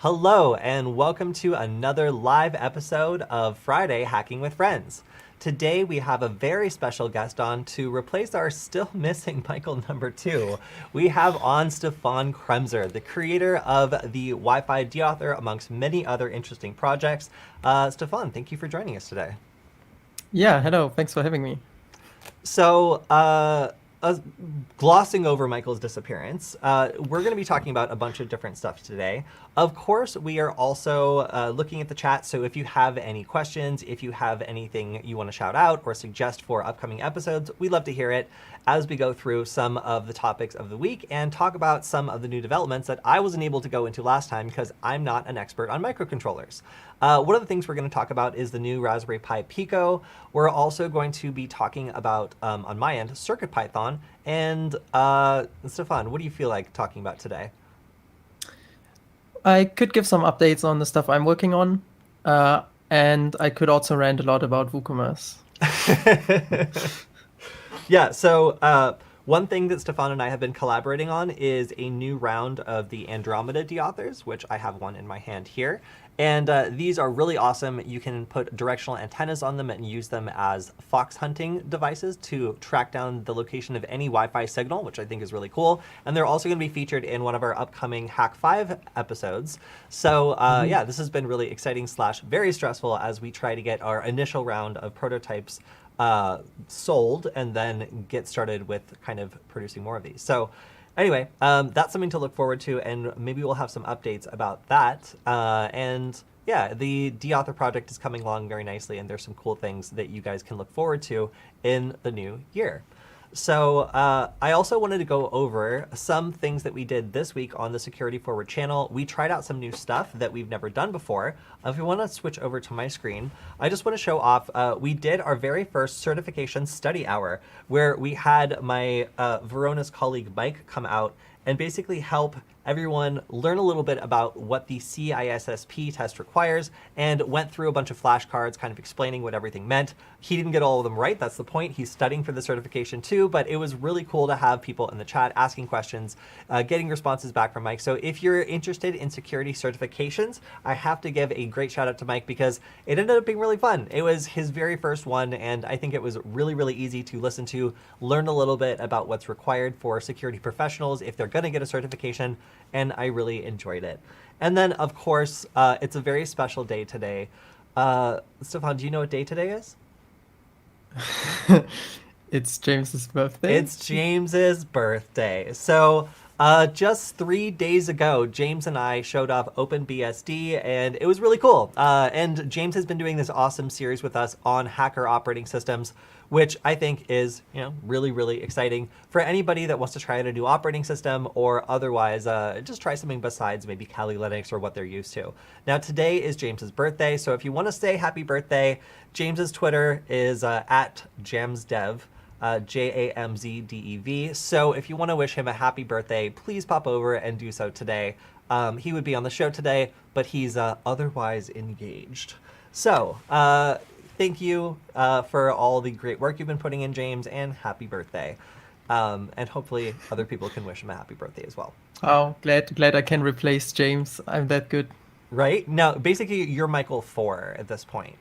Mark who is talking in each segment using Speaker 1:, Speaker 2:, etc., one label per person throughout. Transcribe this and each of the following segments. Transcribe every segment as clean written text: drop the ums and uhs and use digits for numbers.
Speaker 1: Hello, and welcome to another live episode of Friday Hacking with Friends. Today we have a very special guest on to replace our still missing Michael number 2. We have on Stefan Kremser, the creator of the Wi-Fi deauthor, amongst many other interesting projects. Stefan, thank you for joining us today.
Speaker 2: Yeah, hello. Thanks for having me.
Speaker 1: So, glossing over Michael's disappearance, we're going to be talking about a bunch of different stuff today. Of course, we are also looking at the chat, so if you have any questions, if you have anything you want to shout out or suggest for upcoming episodes, we'd love to hear it as we go through some of the topics of the week and talk about some of the new developments that I wasn't able to go into last time because I'm not an expert on microcontrollers. One of the things we're going to talk about is the new Raspberry Pi Pico. We're also going to be talking about, on my end, CircuitPython. And Stefan, what do you feel like talking about today?
Speaker 2: I could give some updates on the stuff I'm working on, and I could also rant a lot about Woocommerce.
Speaker 1: Yeah, so one thing that Stefan and I have been collaborating on is a new round of the Andromeda deauthors, which I have one in my hand here. And these are really awesome. You can put directional antennas on them and use them as fox hunting devices to track down the location of any Wi-Fi signal, which I think is really cool. And they're also going to be featured in one of our upcoming Hak5 episodes. So yeah, this has been really exciting / very stressful as we try to get our initial round of prototypes sold and then get started with kind of producing more of these. So anyway, that's something to look forward to, and maybe we'll have some updates about that. And yeah, the deauthor project is coming along very nicely, and there's some cool things that you guys can look forward to in the new year. So I also wanted to go over some things that we did this week on the SecurityFWD channel. We tried out some new stuff that we've never done before. If you want to switch over to my screen, I just want to show off, we did our very first certification study hour where we had my Verona's colleague Mike come out and basically help everyone learn a little bit about what the CISSP test requires, and went through a bunch of flashcards kind of explaining what everything meant. He didn't get all of them right, that's the point. He's studying for the certification too, but it was really cool to have people in the chat asking questions, getting responses back from Mike. So if you're interested in security certifications, I have to give a great shout out to Mike because it ended up being really fun. It was his very first one, and I think it was really, really easy to listen to, learn a little bit about what's required for security professionals if they're going to get a certification, and I really enjoyed it. And then, of course, it's a very special day today. Stefan, do you know what day today is?
Speaker 2: It's James's birthday.
Speaker 1: It's James's birthday. So just 3 days ago, James and I showed off OpenBSD, and it was really cool. And James has been doing this awesome series with us on hacker operating systems, which I think is, really, really exciting for anybody that wants to try out a new operating system or otherwise just try something besides maybe Kali Linux or what they're used to. Now, today is James's birthday, so if you want to say happy birthday, James's Twitter is at jamsdev. JAMZDEV. So if you want to wish him a happy birthday, please pop over and do so today. He would be on the show today, but he's otherwise engaged. So thank you for all the great work you've been putting in, James, and happy birthday. And hopefully other people can wish him a happy birthday as well.
Speaker 2: Oh, glad I can replace James. I'm that good.
Speaker 1: Right? No, basically you're Michael 4 at this point.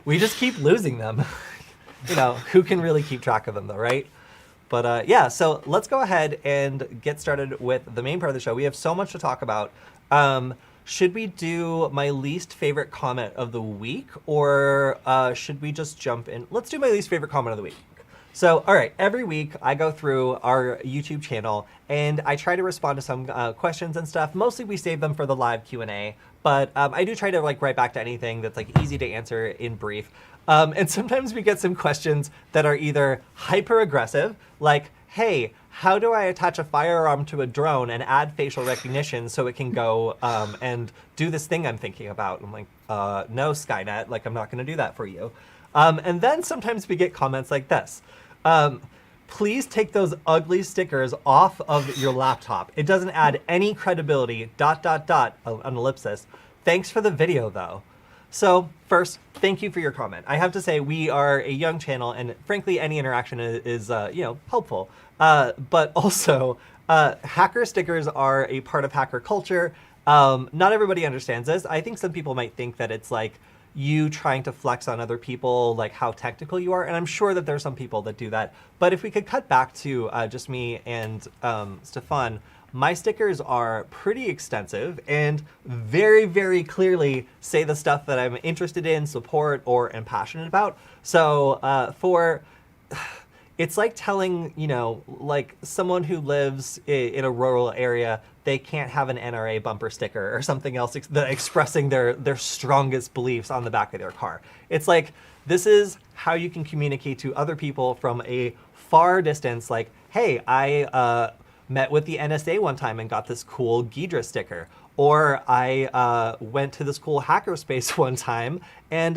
Speaker 1: We just keep losing them. Who can really keep track of them though, right? But yeah, so let's go ahead and get started with the main part of the show. We have so much to talk about. Should we do my least favorite comment of the week, or should we just jump in? Let's do my least favorite comment of the week. So, all right, every week I go through our YouTube channel and I try to respond to some questions and stuff. Mostly we save them for the live Q&A, but I do try to write back to anything that's easy to answer in brief. And sometimes we get some questions that are either hyper aggressive, like, hey, how do I attach a firearm to a drone and add facial recognition so it can go and do this thing I'm thinking about? I'm like, no, Skynet, I'm not going to do that for you. And then sometimes we get comments like this. Please take those ugly stickers off of your laptop. It doesn't add any credibility, ... an ellipsis. Thanks for the video, though. So first, thank you for your comment. I have to say we are a young channel, and frankly, any interaction is helpful. But also, hacker stickers are a part of hacker culture. Not everybody understands this. I think some people might think that it's like you trying to flex on other people, like how technical you are. And I'm sure that there's some people that do that. But if we could cut back to just me and Stefan, my stickers are pretty extensive and very, very clearly say the stuff that I'm interested in, support, or am passionate about. So it's like telling, like someone who lives in a rural area, they can't have an NRA bumper sticker or something else expressing their strongest beliefs on the back of their car. It's like, this is how you can communicate to other people from a far distance, like, hey, I met with the NSA one time and got this cool Ghidra sticker. Or I went to this cool hackerspace one time and,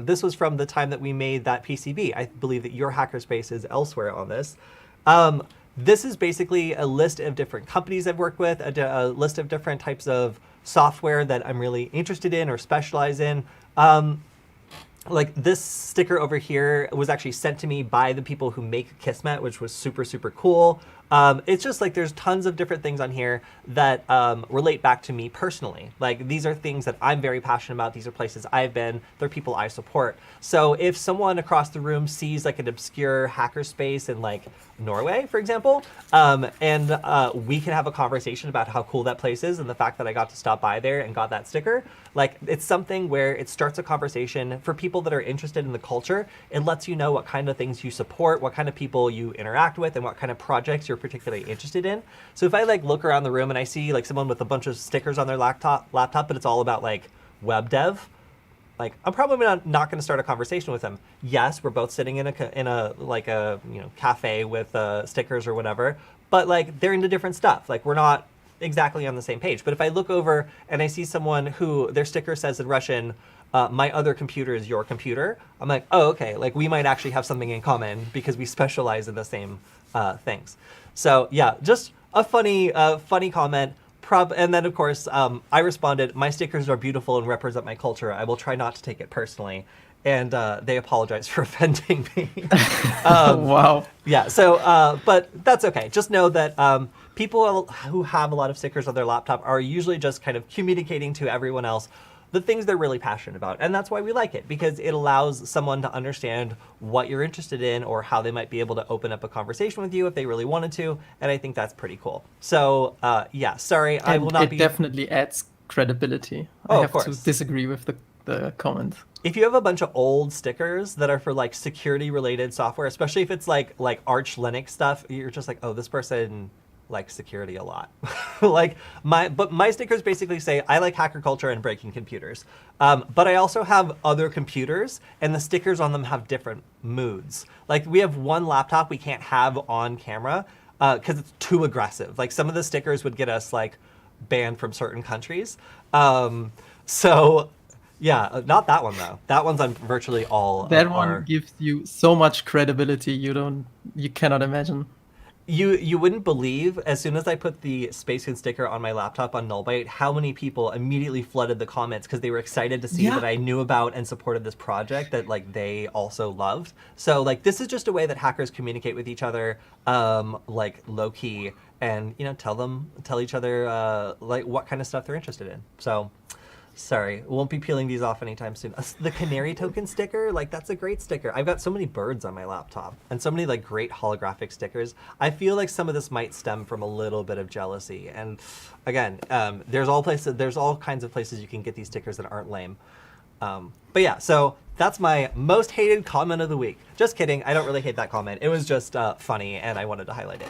Speaker 1: this was from the time that we made that PCB. I believe that your hackerspace is elsewhere on this. This is basically a list of different companies I've worked with, a list of different types of software that I'm really interested in or specialize in. Like this sticker over here was actually sent to me by the people who make Kismet, which was super, super cool. It's just like there's tons of different things on here that relate back to me personally. Like these are things that I'm very passionate about. These are places I've been. They're people I support. So if someone across the room sees like an obscure hackerspace in like Norway, for example, and we can have a conversation about how cool that place is and the fact that I got to stop by there and got that sticker, like it's something where it starts a conversation for people that are interested in the culture. It lets you know what kind of things you support, what kind of people you interact with, and what kind of projects you're particularly interested in. So if I like look around the room and I see like someone with a bunch of stickers on their laptop, but it's all about like web dev, like I'm probably not going to start a conversation with them. Yes, we're both sitting in a cafe with stickers or whatever, but like they're into different stuff. Like we're not exactly on the same page. But if I look over and I see someone who their sticker says in Russian, my other computer is your computer, I'm like, oh, okay, like we might actually have something in common because we specialize in the same things. So yeah, just a funny comment. And then of course, I responded, my stickers are beautiful and represent my culture. I will try not to take it personally. And they apologize for offending me.
Speaker 2: Wow.
Speaker 1: Yeah, so, but that's okay. Just know that people who have a lot of stickers on their laptop are usually just kind of communicating to everyone else the things they're really passionate about. And that's why we like it, because it allows someone to understand what you're interested in or how they might be able to open up a conversation with you if they really wanted to. And I think that's pretty cool. So yeah, sorry, I will not be...
Speaker 2: It definitely adds credibility.
Speaker 1: Oh,
Speaker 2: I have
Speaker 1: of
Speaker 2: to
Speaker 1: course.
Speaker 2: disagree with the comment.
Speaker 1: If you have a bunch of old stickers that are for like security related software, especially if it's like Arch Linux stuff, you're just like, oh, this person likes security a lot. Like my stickers basically say I like hacker culture and breaking computers. But I also have other computers and the stickers on them have different moods. Like we have one laptop we can't have on camera because it's too aggressive. Like some of the stickers would get us like banned from certain countries. So yeah, not that one though. That one's on virtually all.
Speaker 2: That one gives you so much credibility you cannot imagine.
Speaker 1: You wouldn't believe, as soon as I put the SpaceHuhn sticker on my laptop on Nullbyte, how many people immediately flooded the comments because they were excited to see that I knew about and supported this project that like they also loved. So like this is just a way that hackers communicate with each other, like low key, and tell each other like what kind of stuff they're interested in. So. Sorry, won't be peeling these off anytime soon. The canary token sticker, like that's a great sticker. I've got so many birds on my laptop and so many like great holographic stickers. I feel like some of this might stem from a little bit of jealousy. And again, there's all kinds of places you can get these stickers that aren't lame. But yeah, so that's my most hated comment of the week. Just kidding, I don't really hate that comment. It was just funny and I wanted to highlight it.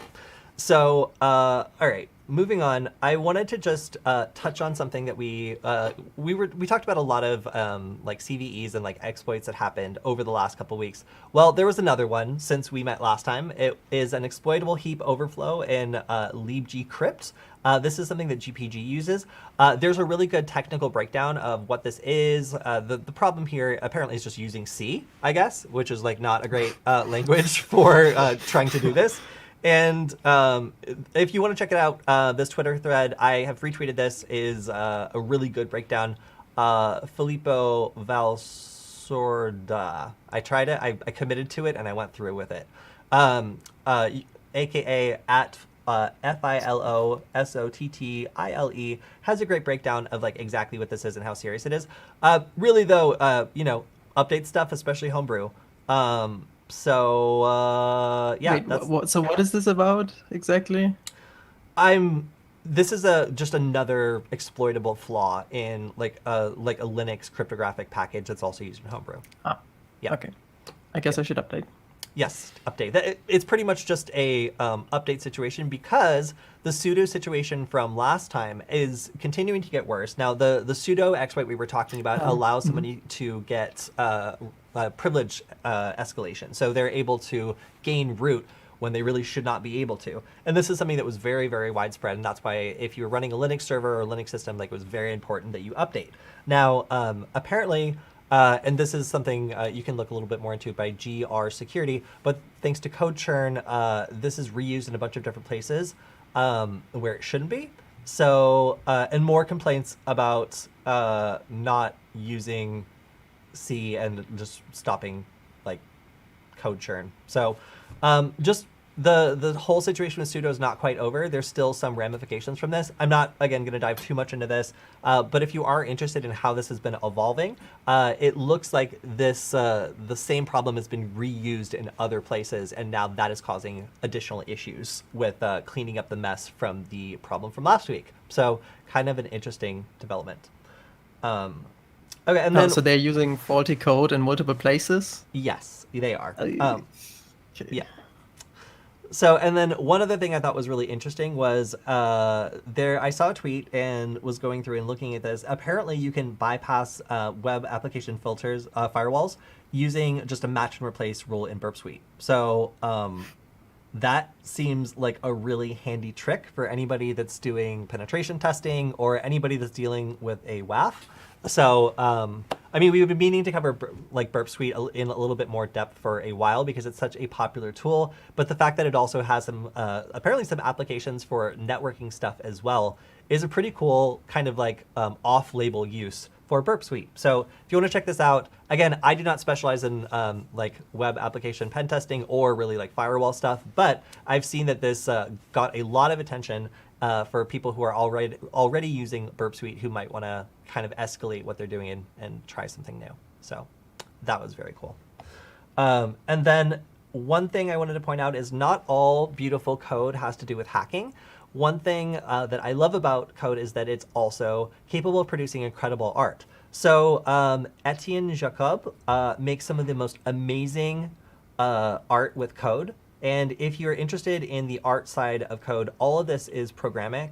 Speaker 1: So, all right, moving on. I wanted to just touch on something that we talked about a lot of like CVEs and like exploits that happened over the last couple weeks. Well, there was another one since we met last time. It is an exploitable heap overflow in Libgcrypt. This is something that GPG uses. There's a really good technical breakdown of what this is. The problem here apparently is just using C, I guess, which is like not a great language for trying to do this. And if you want to check it out, this Twitter thread, I have retweeted this, is a really good breakdown. Filippo Valsorda. I tried it, I committed to it, and I went through with it. AKA at FILOSOTTILE, has a great breakdown of like exactly what this is and how serious it is. Really though, update stuff, especially homebrew. Yeah,
Speaker 2: Wait, so what is this about exactly?
Speaker 1: This is just another exploitable flaw in like a Linux cryptographic package that's also used in homebrew.
Speaker 2: Ah,
Speaker 1: yeah.
Speaker 2: Okay. I guess I should update.
Speaker 1: Yes, update. It's pretty much just a update situation because the sudo situation from last time is continuing to get worse. Now, the sudo exploit we were talking about allows somebody to get privilege escalation. So they're able to gain root when they really should not be able to. And this is something that was very, very widespread. And that's why if you're running a Linux server or Linux system, like it was very important that you update. Now, apparently, and this is something you can look a little bit more into by GR Security, but thanks to code churn, this is reused in a bunch of different places where it shouldn't be. So, and more complaints about not using C and just stopping like code churn. So just the whole situation with sudo is not quite over. There's still some ramifications from this. I'm not, again, going to dive too much into this, but if you are interested in how this has been evolving, it looks like this the same problem has been reused in other places, and now that is causing additional issues with cleaning up the mess from the problem from last week. So kind of an interesting development. Okay, and then...
Speaker 2: So they're using faulty code in multiple places?
Speaker 1: Yes, they are.
Speaker 2: Okay.
Speaker 1: Yeah. So, and then one other thing I thought was really interesting was I saw a tweet and was going through and looking at this. Apparently, you can bypass web application filters, firewalls, using just a match and replace rule in Burp Suite. So that seems like a really handy trick for anybody that's doing penetration testing or anybody that's dealing with a WAF. So, I mean, we've been meaning to cover like Burp Suite in a little bit more depth for a while because it's such a popular tool. But the fact that it also has some, apparently some applications for networking stuff as well is a pretty cool kind of like off-label use for Burp Suite. So if you want to check this out, again, I do not specialize in like web application pen testing or really like firewall stuff, but I've seen that this got a lot of attention for people who are already using Burp Suite who might want to kind of escalate what they're doing and try something new. So that was very cool. And then one thing I wanted to point out is not all beautiful code has to do with hacking. One thing that I love about code is that it's also capable of producing incredible art. So Etienne Jacob makes some of the most amazing art with code. And if you're interested in the art side of code, all of this is programmatic.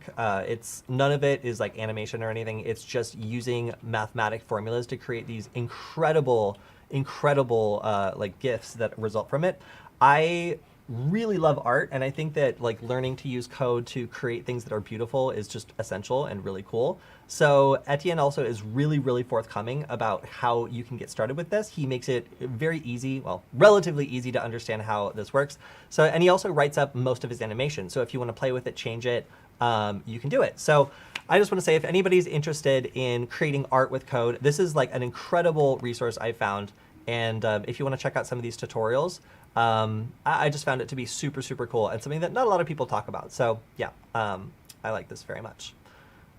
Speaker 1: None of it is like animation or anything. It's just using mathematic formulas to create these incredible like GIFs that result from it. I really love art, and I think that like learning to use code to create things that are beautiful is just essential and really cool. So Etienne also is really forthcoming about how you can get started with this. He makes it very easy, well, relatively easy to understand how this works. So, and he also writes up most of his animation. So if you want to play with it, change it, you can do it. So I just want to say, if anybody's interested in creating art with code, this is like an incredible resource I found. And if you want to check out some of these tutorials, I just found it to be super cool and something that not a lot of people talk about. So yeah, I like this very much.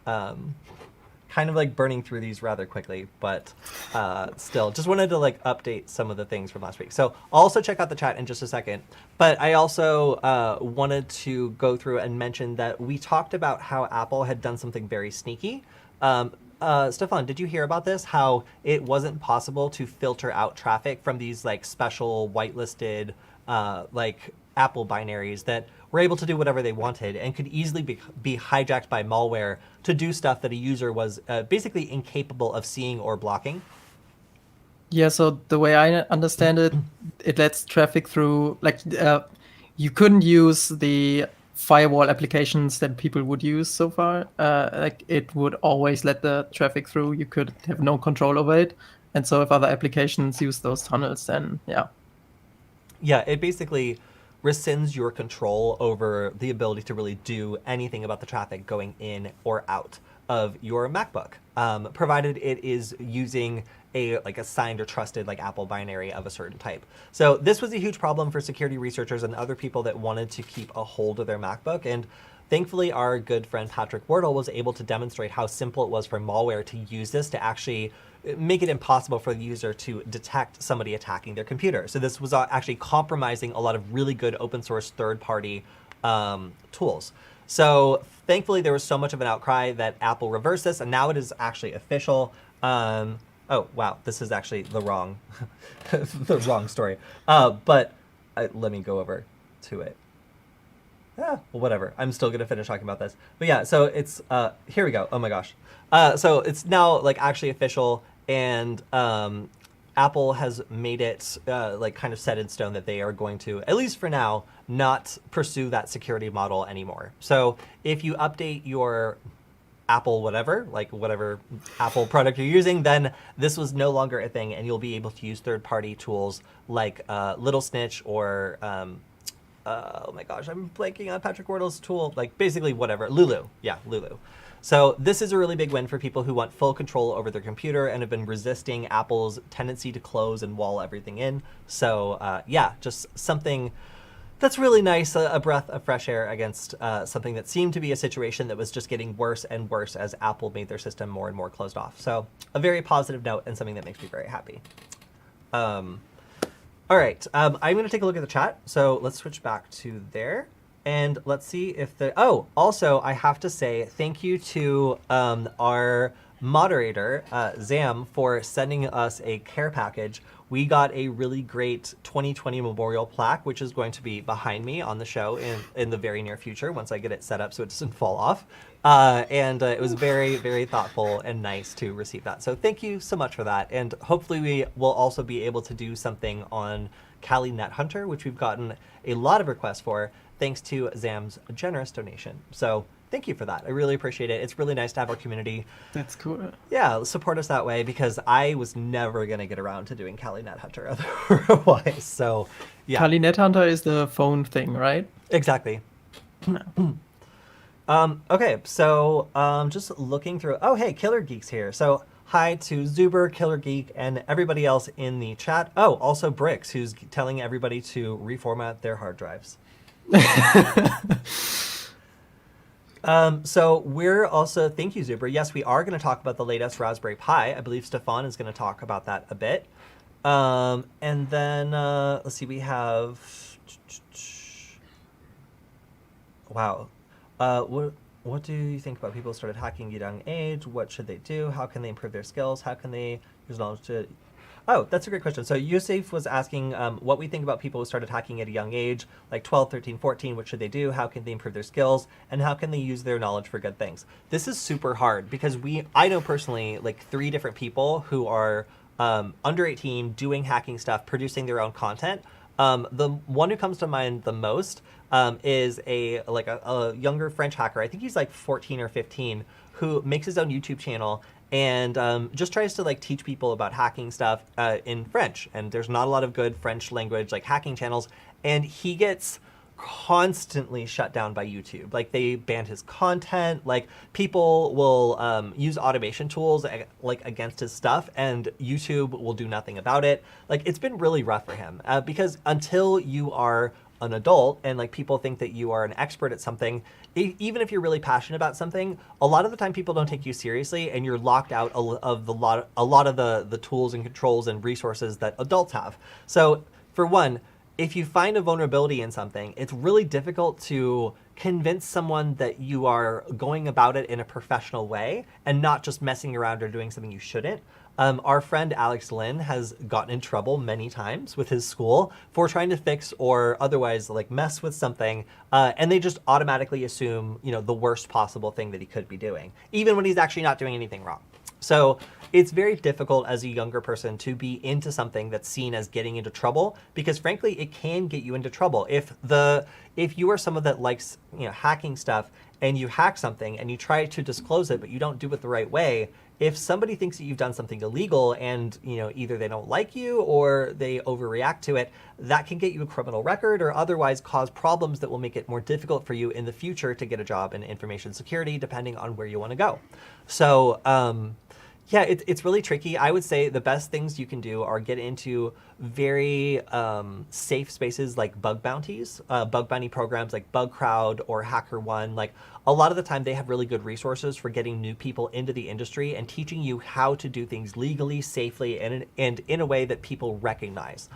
Speaker 1: Kind of like burning through these rather quickly, but still just wanted to like update some of the things from last week. So I'll also check out the chat in just a second, but I also wanted to go through and mention that we talked about how Apple had done something very sneaky. Stefan, did you hear about this? How it wasn't possible to filter out traffic from these like special whitelisted like Apple binaries that were able to do whatever they wanted and could easily be hijacked by malware to do stuff that a user was basically incapable of seeing or blocking?
Speaker 2: Yeah, so the way I understand it, it lets traffic through, like you couldn't use the firewall applications that people would use so far. Like it would always let the traffic through. You could have no control over it. And so if other applications use those tunnels, then yeah.
Speaker 1: Yeah, it basically rescinds your control over the ability to really do anything about the traffic going in or out of your MacBook, provided it is using a signed or trusted Apple binary of a certain type. So this was a huge problem for security researchers and other people that wanted to keep a hold of their MacBook. And thankfully, our good friend Patrick Wardle was able to demonstrate how simple it was for malware to use this to actually make it impossible for the user to detect somebody attacking their computer. So this was actually compromising a lot of really good open source third-party tools. So thankfully, there was so much of an outcry that Apple reversed this, and now it is actually official. Oh, wow, this is actually the wrong, the wrong story. But let me go over to it. Well, whatever. I'm still going to finish talking about this. But yeah, so it's, here we go. Oh my gosh. So it's now actually official, and Apple has made it kind of set in stone that they are going to, at least for now, not pursue that security model anymore. So if you update your Apple whatever Apple product you're using, then this was no longer a thing, and you'll be able to use third-party tools like Little Snitch or oh my gosh, I'm blanking on Patrick Wardle's tool, basically whatever, Lulu. Yeah, Lulu. So this is a really big win for people who want full control over their computer and have been resisting Apple's tendency to close and wall everything in. So yeah, just something that's really nice, a breath of fresh air against something that seemed to be a situation that was just getting worse and worse as Apple made their system more and more closed off. So a very positive note and something that makes me very happy. All right, I'm going to take a look at the chat. So let's switch back to there. And let's see if the... Oh, also, I have to say thank you to our moderator, Zam, for sending us a care package. We got a really great 2020 memorial plaque, which is going to be behind me on the show in the very near future once I get it set up so it doesn't fall off. And it was very, very thoughtful and nice to receive that. So thank you so much for that. And hopefully we will also be able to do something on Kali Net Hunter, which we've gotten a lot of requests for, thanks to Zam's generous donation. So thank you for that. I really appreciate it. It's really nice to have our community.
Speaker 2: That's cool.
Speaker 1: Yeah, support us that way, because I was never going to get around to doing Kali Net Hunter otherwise. So yeah.
Speaker 2: Kali Net Hunter is the phone thing, right?
Speaker 1: Exactly. Okay, so just looking through. Oh, hey, Killer Geek's here. So hi to Zuber, Killer Geek, and everybody else in the chat. Oh, also Bricks, who's telling everybody to reformat their hard drives. So we're also, thank you, Zuber. Yes, we are going to talk about the latest Raspberry Pi. I believe Stefan is going to talk about that a bit. And then, let's see, we have, wow. What do you think about people who started hacking at a young age? What should they do? How can they improve their skills? How can they use knowledge to... Oh, that's a great question. So Yusuf was asking what we think about people who started hacking at a young age, like 12, 13, 14. What should they do? How can they improve their skills? And how can they use their knowledge for good things? This is super hard because I know personally 3 different people who are under 18 doing hacking stuff, producing their own content. The one who comes to mind the most is a younger French hacker. I think he's 14 or 15, who makes his own YouTube channel and just tries to teach people about hacking stuff in French. And there's not a lot of good French language hacking channels, and he gets constantly shut down by YouTube. They banned his content. People will use automation tools against his stuff, and YouTube will do nothing about it. It's been really rough for him because until you are an adult and people think that you are an expert at something, even if you're really passionate about something, a lot of the time people don't take you seriously, and you're locked out of a lot of the tools and controls and resources that adults have. So for one, if you find a vulnerability in something, it's really difficult to convince someone that you are going about it in a professional way and not just messing around or doing something you shouldn't. Our friend Alex Lynn has gotten in trouble many times with his school for trying to fix or otherwise mess with something, and they just automatically assume the worst possible thing that he could be doing, even when he's actually not doing anything wrong. So it's very difficult as a younger person to be into something that's seen as getting into trouble, because frankly, it can get you into trouble. If you are someone that likes hacking stuff and you hack something and you try to disclose it, but you don't do it the right way, if somebody thinks that you've done something illegal and, you know, either they don't like you or they overreact to it, that can get you a criminal record or otherwise cause problems that will make it more difficult for you in the future to get a job in information security, depending on where you want to go. So, yeah, it's really tricky. I would say the best things you can do are get into very safe spaces like bug bounties, bug bounty programs like Bugcrowd or HackerOne. Like a lot of the time they have really good resources for getting new people into the industry and teaching you how to do things legally, safely, and in a way that people recognize.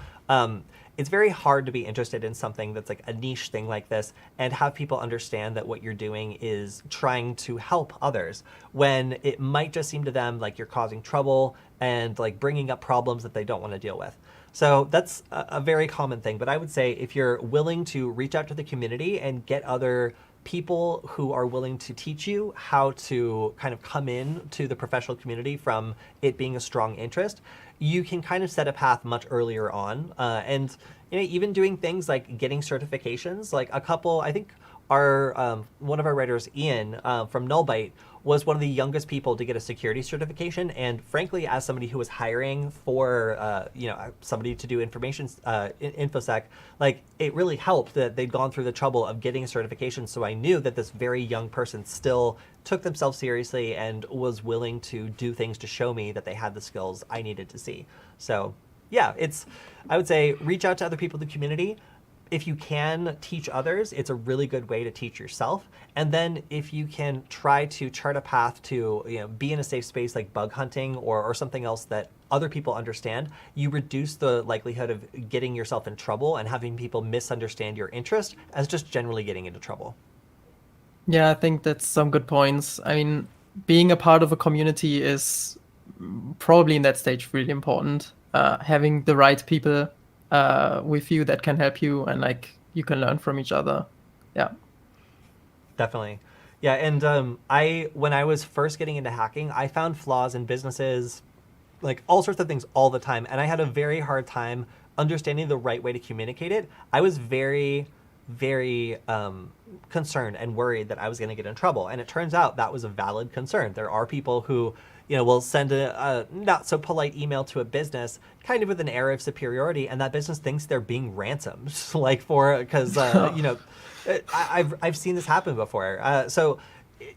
Speaker 1: It's very hard to be interested in something that's like a niche thing like this and have people understand that what you're doing is trying to help others when it might just seem to them like you're causing trouble and like bringing up problems that they don't want to deal with. So that's a very common thing. But I would say if you're willing to reach out to the community and get other people who are willing to teach you how to kind of come in to the professional community from it being a strong interest, you can kind of set a path much earlier on. And you know, even doing things like getting certifications, like a couple, I think our one of our writers, Ian from Nullbyte, was one of the youngest people to get a security certification. And frankly, as somebody who was hiring for, you know, somebody to do information, InfoSec, like it really helped that they'd gone through the trouble of getting a certification. So I knew that this very young person still took themselves seriously and was willing to do things to show me that they had the skills I needed to see. So yeah, I would say reach out to other people in the community. If you can teach others, it's a really good way to teach yourself. And then if you can try to chart a path to, you know, be in a safe space like bug hunting or something else that other people understand, you reduce the likelihood of getting yourself in trouble and having people misunderstand your interest as just generally getting into trouble.
Speaker 2: Yeah, I think that's some good points. I mean, being a part of a community is probably in that stage really important. Having the right people with you that can help you and like you can learn from each other. Yeah,
Speaker 1: definitely. Yeah, and when I was first getting into hacking, I found flaws in businesses, like all sorts of things all the time, and I had a very hard time understanding the right way to communicate it. I was very concerned and worried that I was going to get in trouble, and it turns out that was a valid concern. There are people who, you know, will send a not so polite email to a business kind of with an air of superiority, and that business thinks they're being ransomed, like because you know, I've seen this happen before. So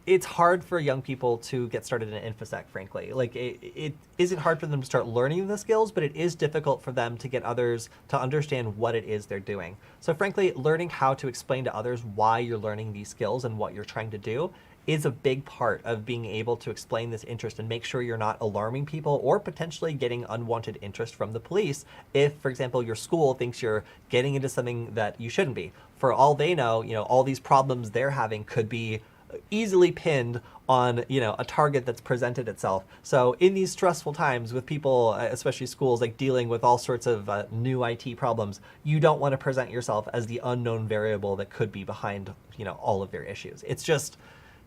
Speaker 1: it's hard for young people to get started in InfoSec, frankly. Like it isn't hard for them to start learning the skills, but it is difficult for them to get others to understand what it is they're doing. So frankly, learning how to explain to others why you're learning these skills and what you're trying to do is a big part of being able to explain this interest and make sure you're not alarming people or potentially getting unwanted interest from the police if, for example, your school thinks you're getting into something that you shouldn't be. For all they know, you know, all these problems they're having could be easily pinned on, you know, a target that's presented itself. So in these stressful times with people, especially schools, like dealing with all sorts of new IT problems, you don't want to present yourself as the unknown variable that could be behind, you know, all of their issues. It's just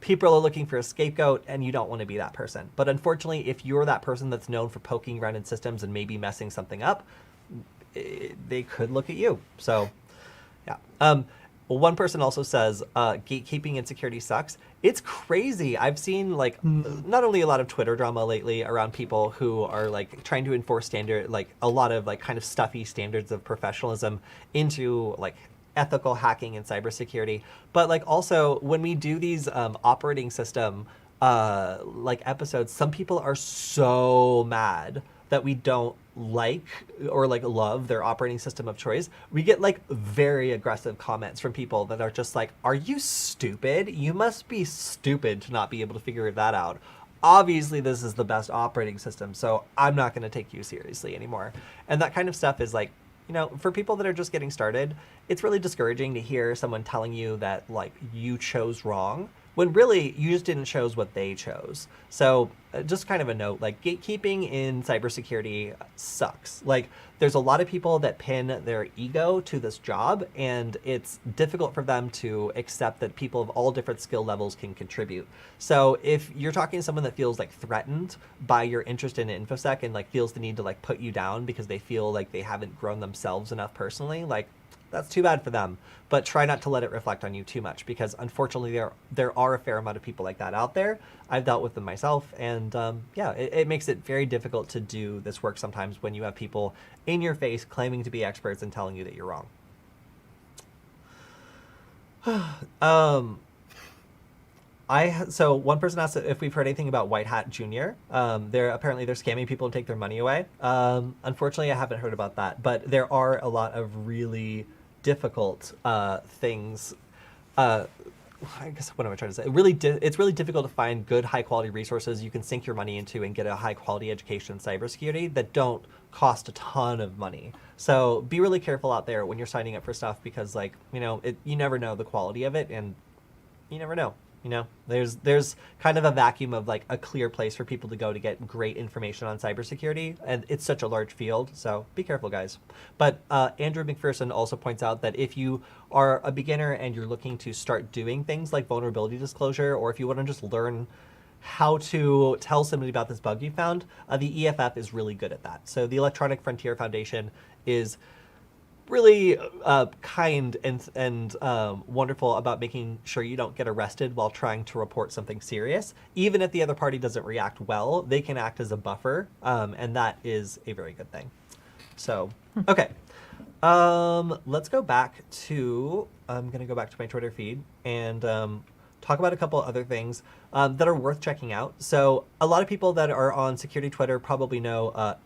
Speaker 1: people are looking for a scapegoat and you don't want to be that person. But unfortunately, if you're that person that's known for poking around in systems and maybe messing something up, they could look at you. So yeah. Well, one person also says gatekeeping and security sucks. It's crazy. I've seen like not only a lot of Twitter drama lately around people who are like trying to enforce like a lot of like kind of stuffy standards of professionalism into like ethical hacking and cybersecurity, but like also when we do these operating system like episodes, some people are so mad that we don't like or like love their operating system of choice. We get like very aggressive comments from people that are just like, are you stupid? You must be stupid to not be able to figure that out. Obviously this is the best operating system, so I'm not going to take you seriously anymore. And that kind of stuff is like, you know, for people that are just getting started, it's really discouraging to hear someone telling you that like you chose wrong when really you just didn't choose what they chose. So just kind of a note, like gatekeeping in cybersecurity sucks. Like there's a lot of people that pin their ego to this job, and it's difficult for them to accept that people of all different skill levels can contribute. So if you're talking to someone that feels like threatened by your interest in InfoSec and like feels the need to like put you down because they feel like they haven't grown themselves enough personally, like that's too bad for them. But try not to let it reflect on you too much, because unfortunately there are a fair amount of people like that out there. I've dealt with them myself, and it makes it very difficult to do this work sometimes when you have people in your face claiming to be experts and telling you that you're wrong. So one person asked if we've heard anything about White Hat Junior. They're scamming people and take their money away. Unfortunately, I haven't heard about that, but there are a lot of really difficult things. I guess, what am I trying to say? It's really difficult to find good, high quality resources you can sink your money into and get a high quality education in cybersecurity that don't cost a ton of money. So be really careful out there when you're signing up for stuff, because you never know the quality of it, and you never know. There's kind of a vacuum of like a clear place for people to go to get great information on cybersecurity, and it's such a large field, so be careful, guys. But Andrew McPherson also points out that if you are a beginner and you're looking to start doing things like vulnerability disclosure, or if you want to just learn how to tell somebody about this bug you found, the EFF is really good at that. So the Electronic Frontier Foundation is really kind and wonderful about making sure you don't get arrested while trying to report something serious. Even if the other party doesn't react well, they can act as a buffer, and that is a very good thing. So, okay. Let's go back to, I'm going to go back to my Twitter feed and talk about a couple other things that are worth checking out. So a lot of people that are on security Twitter probably know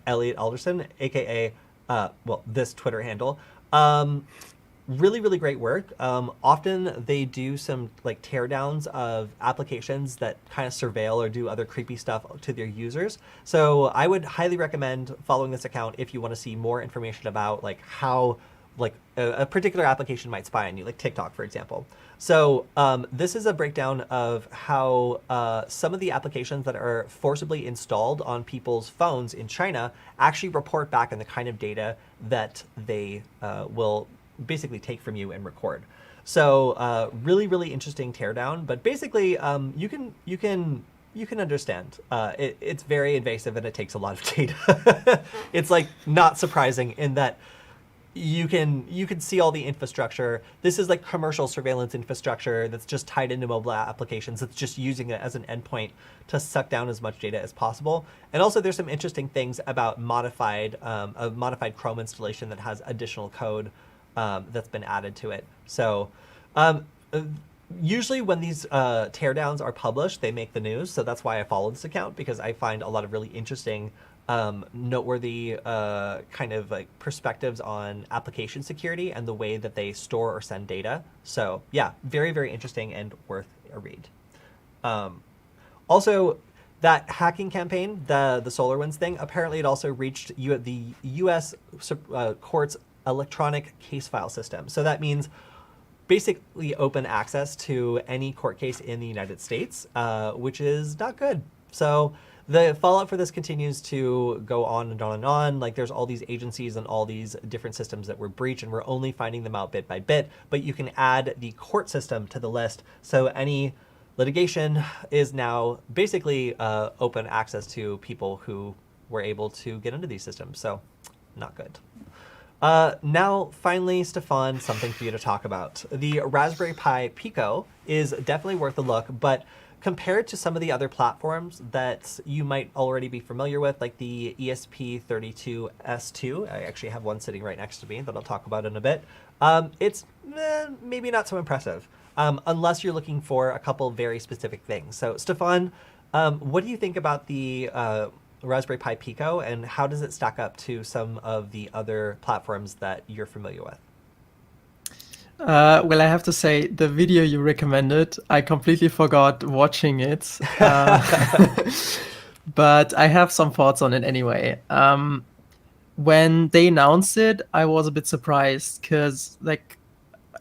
Speaker 1: Elliot Alderson, aka this Twitter handle. Really, really great work. Often they do some like teardowns of applications that kind of surveil or do other creepy stuff to their users. So I would highly recommend following this account if you want to see more information about like how like a particular application might spy on you, like TikTok, for example. So this is a breakdown of how some of the applications that are forcibly installed on people's phones in China actually report back on the kind of data that they will basically take from you and record. So really, really interesting teardown. But basically, you can understand. It's very invasive and it takes a lot of data. It's like not surprising in that you can see all the infrastructure. This is like commercial surveillance infrastructure that's just tied into mobile applications. It's just using it as an endpoint to suck down as much data as possible. And also there's some interesting things about a modified Chrome installation that has additional code that's been added to it. So usually when these teardowns are published, they make the news. So that's why I follow this account, because I find a lot of really interesting noteworthy kind of like perspectives on application security and the way that they store or send data. So yeah, very, very interesting and worth a read. Also, that hacking campaign, the SolarWinds thing, apparently it also reached the U.S. court's electronic case file system. So that means basically open access to any court case in the United States, which is not good. So the fallout for this continues to go on and on and on. Like there's all these agencies and all these different systems that were breached, and we're only finding them out bit by bit. But you can add the court system to the list. So any litigation is now basically open access to people who were able to get into these systems. So not good. Now, finally, Stefan, something for you to talk about. The Raspberry Pi Pico is definitely worth a look, but compared to some of the other platforms that you might already be familiar with, like the ESP32S2, I actually have one sitting right next to me that I'll talk about in a bit, it's maybe not so impressive, unless you're looking for a couple very specific things. So, Stefan, what do you think about the Raspberry Pi Pico, and how does it stack up to some of the other platforms that you're familiar with?
Speaker 2: Well, I have to say, the video you recommended, I completely forgot watching it. But I have some thoughts on it anyway. When they announced it, I was a bit surprised because, like,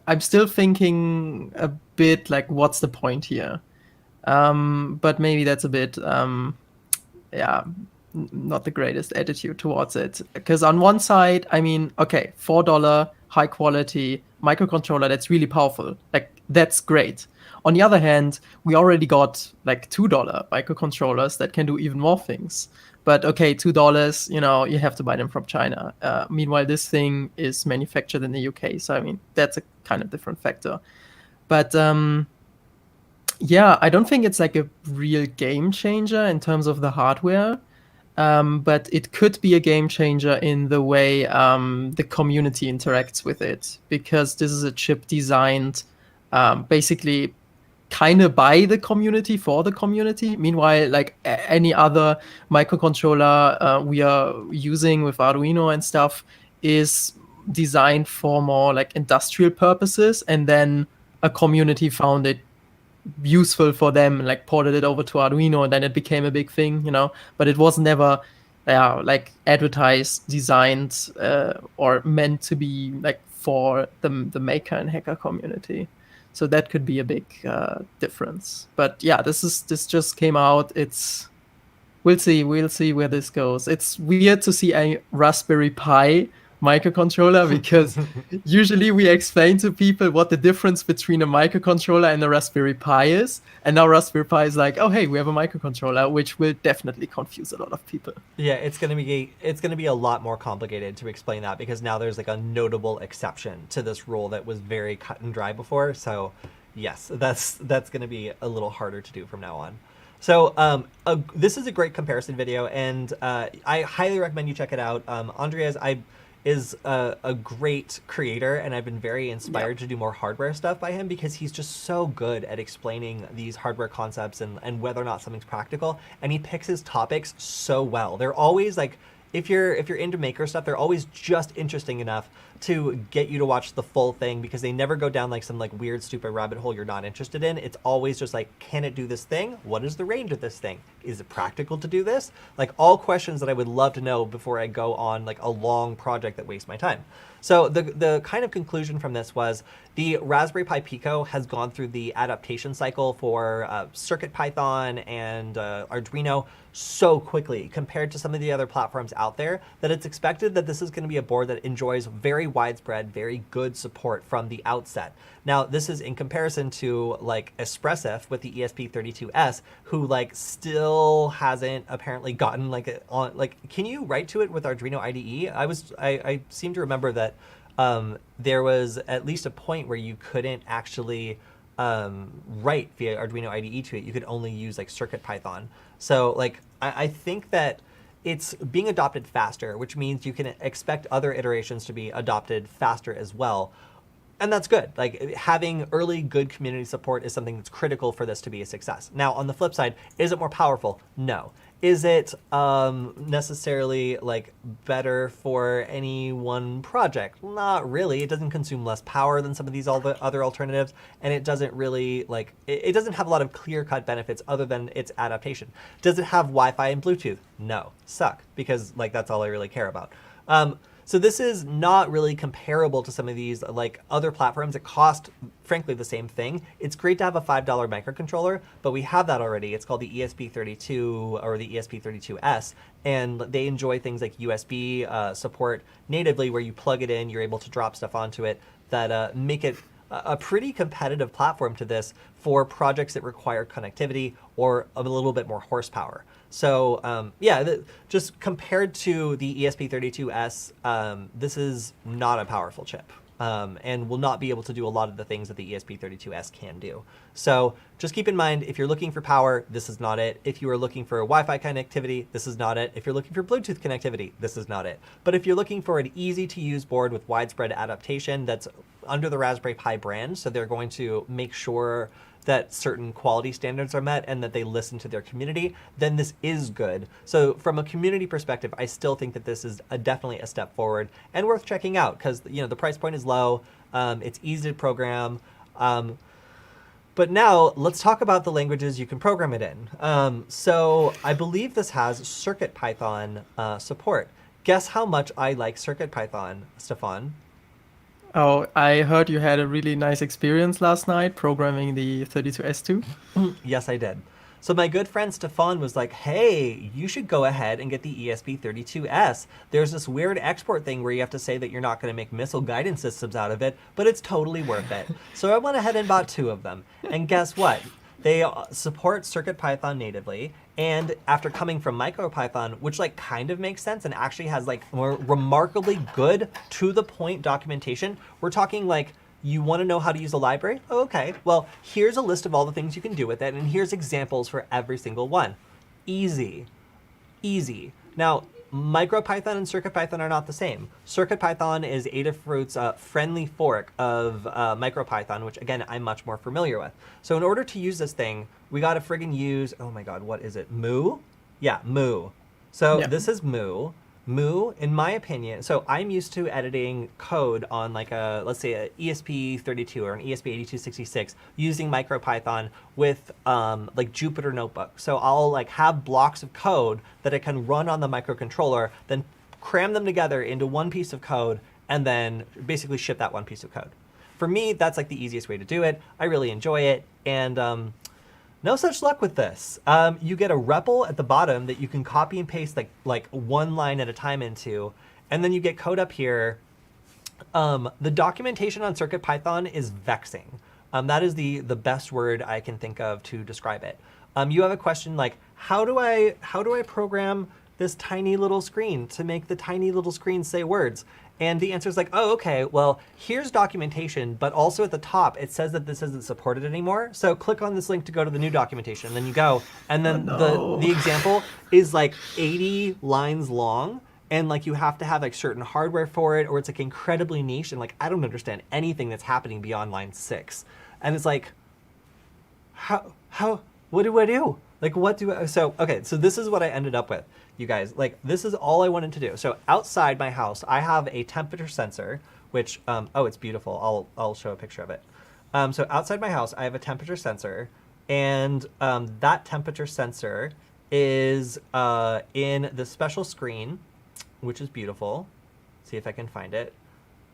Speaker 2: I'm still thinking a bit like, what's the point here? But maybe that's a bit, not the greatest attitude towards it. Because on one side, I mean, okay, $4 high quality microcontroller that's really powerful, like that's great. On the other hand, we already got like $2 microcontrollers that can do even more things. But okay, $2, you have to buy them from China. Meanwhile, this thing is manufactured in the UK. So, I mean, that's a kind of different factor. But yeah, I don't think it's like a real game changer in terms of the hardware. But it could be a game changer in the way the community interacts with it, because this is a chip designed basically kind of by the community for the community. Meanwhile, like any other microcontroller we are using with Arduino and stuff is designed for more like industrial purposes, and then a community found it useful for them and like ported it over to Arduino, and then it became a big thing, but it was never like advertised, designed, or meant to be like for the maker and hacker community. So that could be a big difference. But yeah, this just came out. We'll see where this goes. It's weird to see a Raspberry Pi microcontroller, because usually we explain to people what the difference between a microcontroller and a Raspberry Pi is, and now Raspberry Pi is like, oh hey, we have a microcontroller, which will definitely confuse a lot of people.
Speaker 1: Yeah, it's gonna be a lot more complicated to explain that, because now there's like a notable exception to this rule that was very cut and dry before. So yes, that's gonna be a little harder to do from now on. So this is a great comparison video, and I highly recommend you check it out. Andreas is a great creator, and I've been very inspired to do more hardware stuff by him, because he's just so good at explaining these hardware concepts and whether or not something's practical, and he picks his topics so well. They're always like, if you're into maker stuff, they're always just interesting enough to get you to watch the full thing, because they never go down like some like weird stupid rabbit hole you're not interested in. It's always just like, can it do this thing? What is the range of this thing? Is it practical to do this? Like all questions that I would love to know before I go on like a long project that wastes my time. So the kind of conclusion from this was the Raspberry Pi Pico has gone through the adaptation cycle for CircuitPython and Arduino so quickly compared to some of the other platforms out there, that it's expected that this is going to be a board that enjoys very widespread, very good support from the outset. Now, this is in comparison to like Espressif with the ESP32S, who like still hasn't apparently gotten like can you write to it with Arduino IDE? I seem to remember that there was at least a point where you couldn't actually write via Arduino IDE to it. You could only use like CircuitPython. So like I think that it's being adopted faster, which means you can expect other iterations to be adopted faster as well. And that's good. Like having early good community support is something that's critical for this to be a success. Now, on the flip side, is it more powerful? No. Is it necessarily like better for any one project? Not really. It doesn't consume less power than some of these other alternatives, and it doesn't really like it doesn't have a lot of clear-cut benefits other than its adaptation. Does it have Wi-Fi and Bluetooth? No. Suck, because like that's all I really care about. So this is not really comparable to some of these like other platforms that cost, frankly, the same thing. It's great to have a $5 microcontroller, but we have that already. It's called the ESP32 or the ESP32S, and they enjoy things like USB support natively, where you plug it in, you're able to drop stuff onto it, that make it a pretty competitive platform to this for projects that require connectivity or a little bit more horsepower. So yeah, just compared to the ESP32S, this is not a powerful chip, and will not be able to do a lot of the things that the ESP32S can do. So just keep in mind, if you're looking for power, this is not it. If you are looking for Wi-Fi connectivity, this is not it. If you're looking for Bluetooth connectivity, this is not it. But if you're looking for an easy-to-use board with widespread adaptation that's under the Raspberry Pi brand, so they're going to make sure that certain quality standards are met and that they listen to their community, then this is good. So from a community perspective, I still think that this is definitely a step forward and worth checking out, because the price point is low, it's easy to program. But now let's talk about the languages you can program it in. So I believe this has CircuitPython support. Guess how much I like CircuitPython, Stefan?
Speaker 2: Oh, I heard you had a really nice experience last night programming the 32S2.
Speaker 1: Yes, I did. So my good friend Stefan was like, hey, you should go ahead and get the ESP32S. There's this weird export thing where you have to say that you're not going to make missile guidance systems out of it, but it's totally worth it. So I went ahead and bought 2 of them. And guess what? They support CircuitPython natively, And after coming from MicroPython, which like kind of makes sense and actually has like more remarkably good to the point documentation, we're talking like, you want to know how to use a library? Oh, okay, well, here's a list of all the things you can do with it, and here's examples for every single one. Easy, easy. Now, MicroPython and CircuitPython are not the same. CircuitPython is Adafruit's friendly fork of MicroPython, which again, I'm much more familiar with. So in order to use this thing, we got to friggin' use, oh my God, what is it? Moo? Yeah, Moo. So this is Moo. Moo, in my opinion, so I'm used to editing code on like a, let's say a ESP32 or an ESP8266 using MicroPython with like Jupyter Notebook. So I'll like have blocks of code that I can run on the microcontroller, then cram them together into one piece of code, and then basically ship that one piece of code. For me, that's like the easiest way to do it. I really enjoy it, and no such luck with this. You get a REPL at the bottom that you can copy and paste like one line at a time into, and then you get code up here. The documentation on CircuitPython is vexing. That is the best word I can think of to describe it. You have a question like, how do I program this tiny little screen to make the tiny little screen say words? And the answer is like, oh, okay, well, here's documentation, but also at the top, it says that this isn't supported anymore. So click on this link to go to the new documentation. And then you go, and then the example is like 80 lines long. And like you have to have like certain hardware for it, or it's like incredibly niche. And like, I don't understand anything that's happening beyond line 6. And it's like, what do I do? Like, what do I, so, okay, so this is what I ended up with, you guys. Like, this is all I wanted to do. So outside my house, I have a temperature sensor, which, oh, it's beautiful. I'll show a picture of it. So outside my house, I have a temperature sensor, and that temperature sensor is in the special screen, which is beautiful. See if I can find it.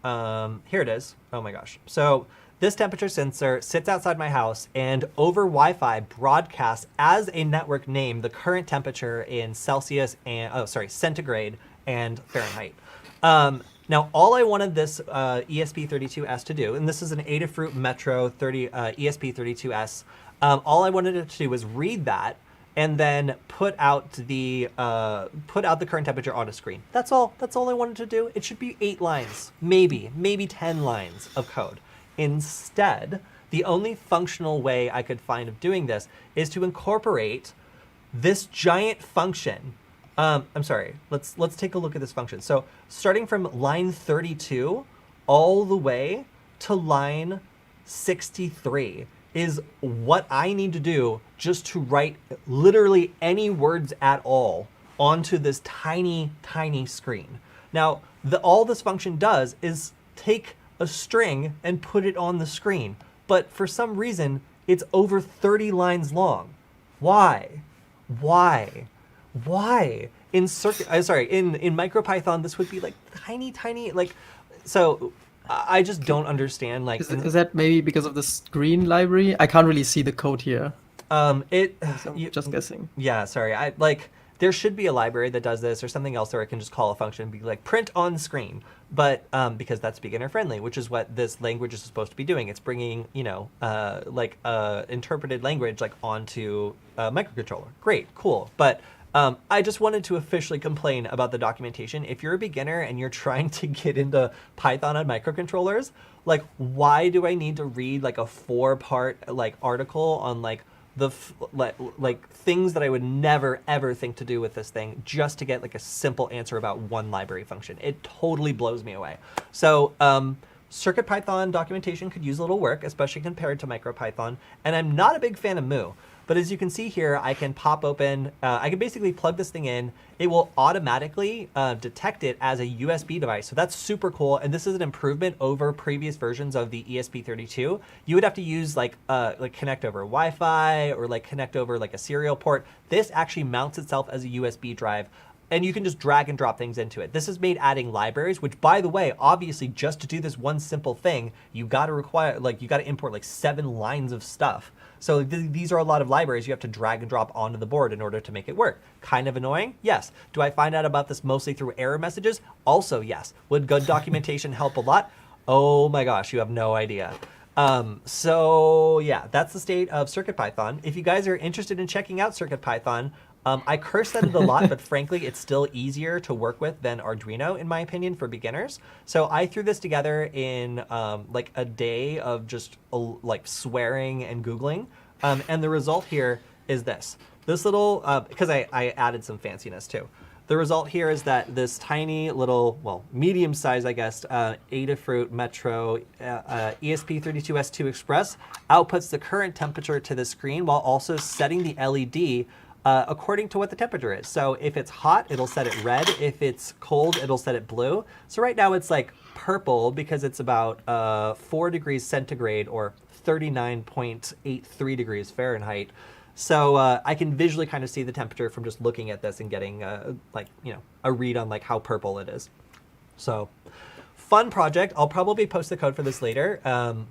Speaker 1: Here it is. Oh my gosh. So this temperature sensor sits outside my house and over Wi-Fi broadcasts as a network name the current temperature in Celsius and, centigrade and Fahrenheit. Now, all I wanted this ESP32S to do, and this is an Adafruit Metro ESP32S, all I wanted it to do was read that and then put out the current temperature on a screen. That's all I wanted to do. It should be 8 lines, maybe 10 lines of code. Instead, the only functional way I could find of doing this is to incorporate this giant function. I'm sorry, let's take a look at this function. So starting from line 32 all the way to line 63 is what I need to do just to write literally any words at all onto this tiny, tiny screen. Now, all this function does is take a string and put it on the screen. But for some reason, it's over 30 lines long. Why? In MicroPython, this would be like tiny, like, so I just don't understand. Like,
Speaker 2: is that maybe because of the screen library? I can't really see the code here. Just guessing.
Speaker 1: Yeah, sorry. There should be a library that does this or something else where I can just call a function and be like, print on screen. But because that's beginner friendly, which is what this language is supposed to be doing. It's bringing, interpreted language like onto a microcontroller. Great, cool. But I just wanted to officially complain about the documentation. If you're a beginner and you're trying to get into Python on microcontrollers, like, why do I need to read like a 4-part like article on like like things that I would never ever think to do with this thing just to get like a simple answer about one library function? It totally blows me away. So CircuitPython documentation could use a little work, especially compared to MicroPython. And I'm not a big fan of Moo. But as you can see here, I can pop open, I can basically plug this thing in. It will automatically detect it as a USB device. So that's super cool. And this is an improvement over previous versions of the ESP32. You would have to use like connect over Wi-Fi or like connect over like a serial port. This actually mounts itself as a USB drive. And you can just drag and drop things into it. This has made adding libraries, which by the way, obviously just to do this one simple thing, you gotta import like 7 lines of stuff. So these are a lot of libraries you have to drag and drop onto the board in order to make it work. Kind of annoying? Yes. Do I find out about this mostly through error messages? Also, yes. Would good documentation help a lot? Oh my gosh, you have no idea. So yeah, that's the state of CircuitPython. If you guys are interested in checking out CircuitPython, I curse at it a lot, but frankly, it's still easier to work with than Arduino, in my opinion, for beginners. So I threw this together in like a day of just like swearing and Googling. And the result here is this. This little, because I added some fanciness too. The result here is that this tiny little, well, medium-sized, I guess, Adafruit Metro ESP32S2 Express outputs the current temperature to the screen while also setting the LED according to what the temperature is. So if it's hot, it'll set it red. If it's cold, it'll set it blue. So right now it's like purple because it's about 4 degrees centigrade or 39.83 degrees Fahrenheit. So I can visually kind of see the temperature from just looking at this and getting like, you know, a read on like how purple it is. So fun project. I'll probably post the code for this later,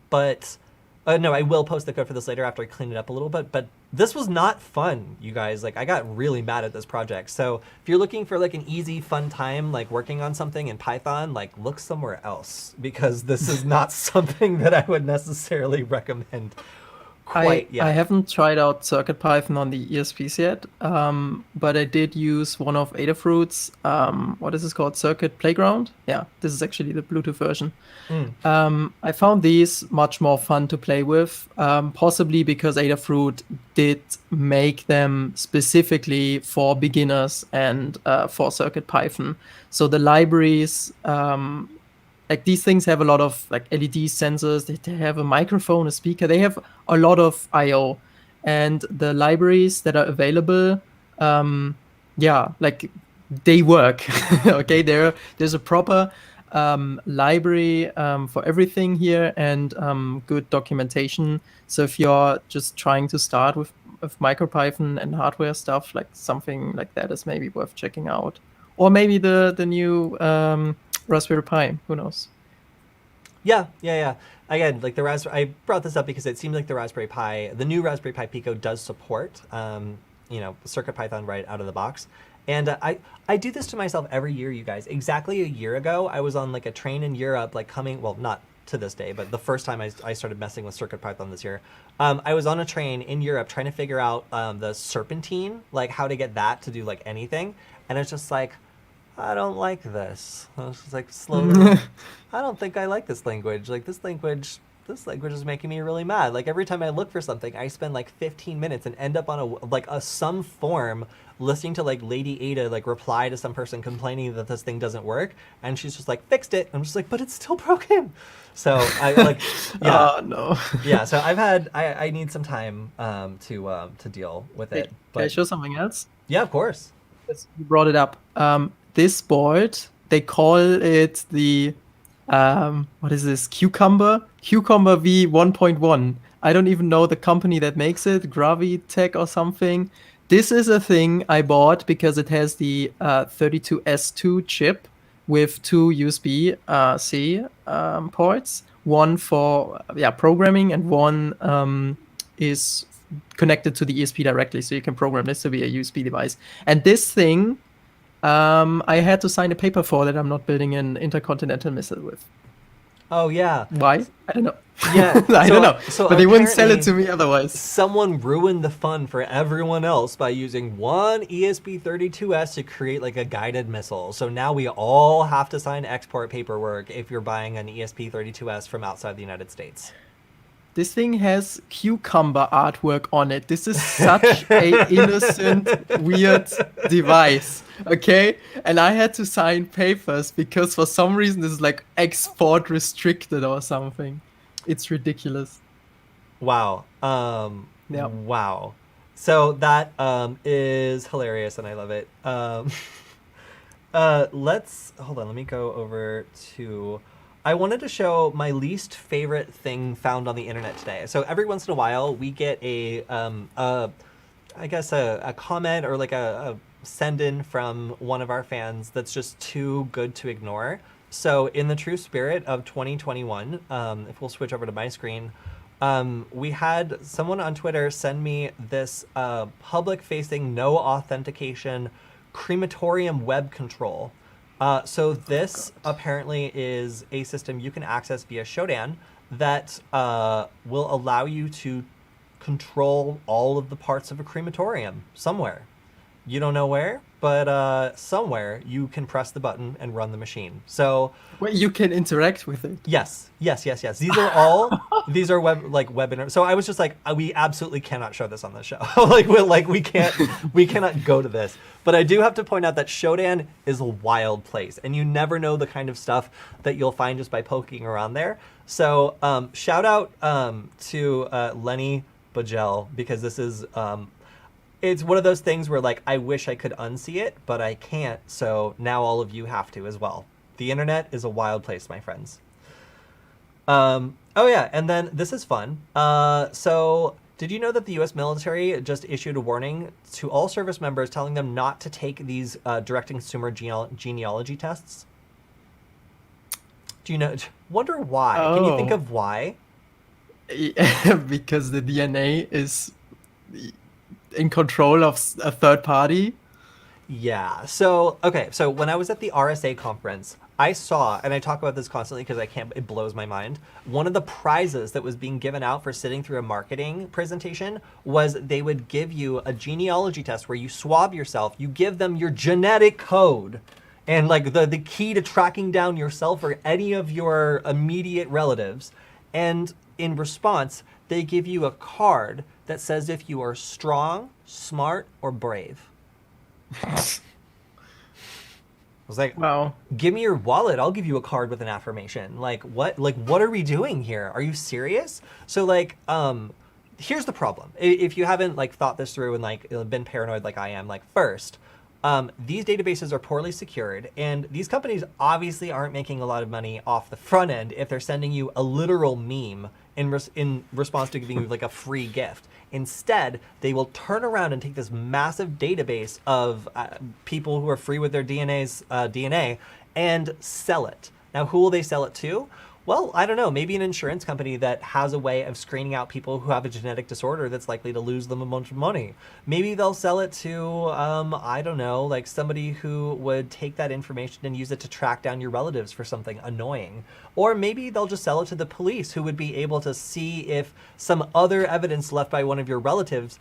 Speaker 1: but no, I will post the code for this later after I clean it up a little bit. But this was not fun, you guys. Like I got really mad at this project. So if you're looking for like an easy, fun time, like working on something in Python, like look somewhere else because this is not something that I would necessarily recommend.
Speaker 2: I haven't tried out CircuitPython on the ESPs yet, but I did use one of Adafruit's, what is this called? Circuit Playground? Yeah, this is actually the Bluetooth version. I found these much more fun to play with, possibly because Adafruit did make them specifically for beginners and for CircuitPython. So the libraries, like these things have a lot of like LED sensors, they have a microphone, a speaker, they have a lot of I/O, and the libraries that are available, like they work. Okay, there's a proper library for everything here and good documentation. So if you're just trying to start with MicroPython and hardware stuff, like something like that is maybe worth checking out, or maybe the new Raspberry Pi, who knows?
Speaker 1: Yeah. Again, like I brought this up because it seems like the new Raspberry Pi Pico does support, CircuitPython right out of the box. And I do this to myself every year, you guys. Exactly a year ago, I was on like a train in Europe, like not to this day, but the first time I started messing with CircuitPython this year, I was on a train in Europe trying to figure out the serpentine, like how to get that to do like anything. And it's just like, I don't like this. I was just like slowly, I don't think I like this language. Like this language is making me really mad. Like every time I look for something, I spend like 15 minutes and end up on some form listening to like Lady Ada like reply to some person complaining that this thing doesn't work, and she's just like fixed it. I'm just like, but it's still broken. So I like, yeah,
Speaker 2: Oh no.
Speaker 1: yeah. So I need some time to deal with it. But
Speaker 2: Can I show something else?
Speaker 1: yeah, of course.
Speaker 2: You brought it up. This board, they call it the what is this? Cucumber V 1.1. I don't even know the company that makes it, Gravitech or something. This is a thing I bought because it has the 32S2 chip with 2 USB-C ports, one for programming and one is connected to the ESP directly, so you can program this to be a USB device. And this thing, I had to sign a paper for that I'm not building an intercontinental missile with.
Speaker 1: Oh yeah.
Speaker 2: Why? I don't know.
Speaker 1: Yeah.
Speaker 2: I don't know.
Speaker 1: So
Speaker 2: but they wouldn't sell it to me otherwise.
Speaker 1: Someone ruined the fun for everyone else by using one ESP32S to create like a guided missile. So now we all have to sign export paperwork if you're buying an ESP32S from outside the United States.
Speaker 2: This thing has cucumber artwork on it. This is such a innocent, weird device, okay? And I had to sign papers because for some reason this is like export restricted or something. It's ridiculous.
Speaker 1: Wow.
Speaker 2: Yeah.
Speaker 1: Wow. So that is hilarious and I love it. Hold on, let me go over to... I wanted to show my least favorite thing found on the internet today. So every once in a while, we get a comment or like a send-in from one of our fans that's just too good to ignore. So in the true spirit of 2021, if we'll switch over to my screen, we had someone on Twitter send me this public-facing, no authentication crematorium web control. So this apparently is a system you can access via Shodan that will allow you to control all of the parts of a crematorium somewhere. You don't know where, but somewhere you can press the button and run the machine. So
Speaker 2: Well, you can interact with it.
Speaker 1: yes. These are webinar. So I was just like, we absolutely cannot show this on the show. we cannot go to this. But I do have to point out that Shodan is a wild place, and you never know the kind of stuff that you'll find just by poking around there. So shout out to Lenny Bajel, because this is it's one of those things where like I wish I could unsee it, but I can't. So now all of you have to as well. The internet is a wild place, my friends. Oh yeah, and then this is fun. So did you know that the U.S. military just issued a warning to all service members telling them not to take these direct-to-consumer genealogy tests? Do you know? Wonder why? Can you think
Speaker 2: Oh.
Speaker 1: of why?
Speaker 2: Because the DNA is in control of a third party.
Speaker 1: Yeah. So, okay. So when I was at the RSA conference, I saw, and I talk about this constantly because it blows my mind. One of the prizes that was being given out for sitting through a marketing presentation was they would give you a genealogy test where you swab yourself, you give them your genetic code and like the key to tracking down yourself or any of your immediate relatives. And in response, they give you a card that says if you are strong, smart, or brave. I was like,
Speaker 2: Wow.
Speaker 1: give me your wallet. I'll give you a card with an affirmation. Like, what? Like, what are we doing here? Are you serious? So, like, here's the problem. If you haven't like thought this through and like been paranoid like I am, like first, these databases are poorly secured, and these companies obviously aren't making a lot of money off the front end if they're sending you a literal meme in response to giving you like a free gift. Instead, they will turn around and take this massive database of people who are free with their DNA and sell it. Now, who will they sell it to? Well, I don't know, maybe an insurance company that has a way of screening out people who have a genetic disorder that's likely to lose them a bunch of money. Maybe they'll sell it to, I don't know, like somebody who would take that information and use it to track down your relatives for something annoying. Or maybe they'll just sell it to the police, who would be able to see if some other evidence left by one of your relatives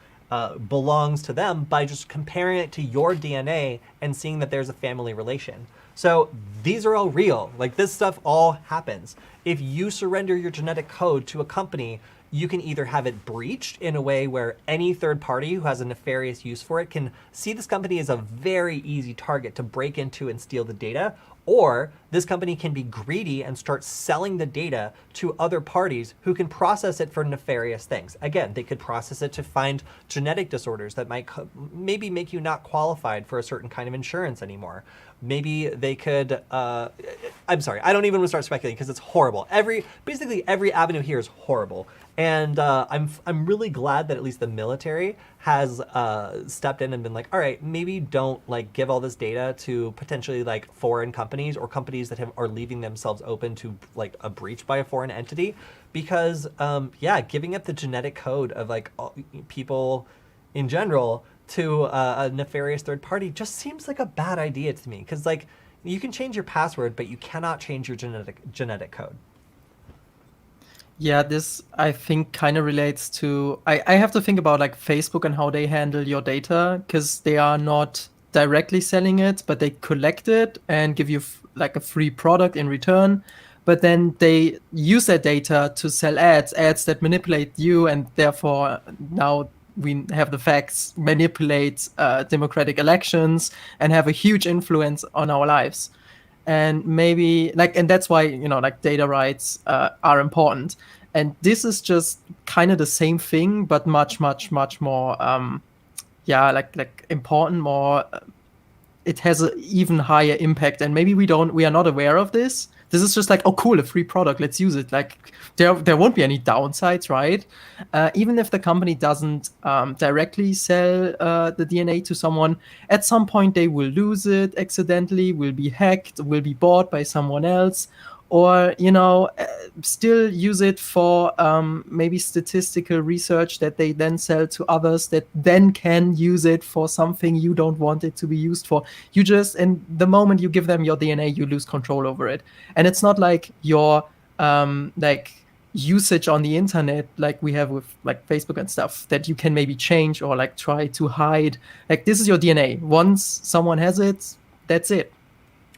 Speaker 1: belongs to them by just comparing it to your DNA and seeing that there's a family relation. So these are all real. Like, this stuff all happens. If you surrender your genetic code to a company, you can either have it breached in a way where any third party who has a nefarious use for it can see this company as a very easy target to break into and steal the data, or this company can be greedy and start selling the data to other parties who can process it for nefarious things. Again, they could process it to find genetic disorders that might maybe make you not qualified for a certain kind of insurance anymore. Maybe they could, I'm sorry, I don't even want to start speculating because it's horrible. Basically every avenue here is horrible. And I'm really glad that at least the military has stepped in and been like, all right, maybe don't like give all this data to potentially like foreign companies or companies that are leaving themselves open to like a breach by a foreign entity, because yeah, giving up the genetic code of like people in general to a nefarious third party just seems like a bad idea to me, because like you can change your password, but you cannot change your genetic code.
Speaker 2: Yeah, this I think kind of relates to I have to think about like Facebook and how they handle your data, because they are not directly selling it, but they collect it and give you like a free product in return. But then they use that data to sell ads that manipulate you, and therefore now we have the facts, manipulate democratic elections and have a huge influence on our lives. And maybe like, and that's why, you know, like data rights are important. And this is just kind of the same thing, but much more yeah, like important, more it has an even higher impact, and maybe we are not aware of this. This is just like, oh cool, a free product, let's use it. Like there won't be any downsides, right? Even if the company doesn't directly sell the DNA to someone, at some point they will lose it accidentally, will be hacked, will be bought by someone else, or, you know, still use it for maybe statistical research that they then sell to others that then can use it for something you don't want it to be used for. You just, and the moment you give them your DNA, you lose control over it. And it's not like your like usage on the internet, like we have with like Facebook and stuff, that you can maybe change or like try to hide. Like this is your DNA. Once someone has it, that's it.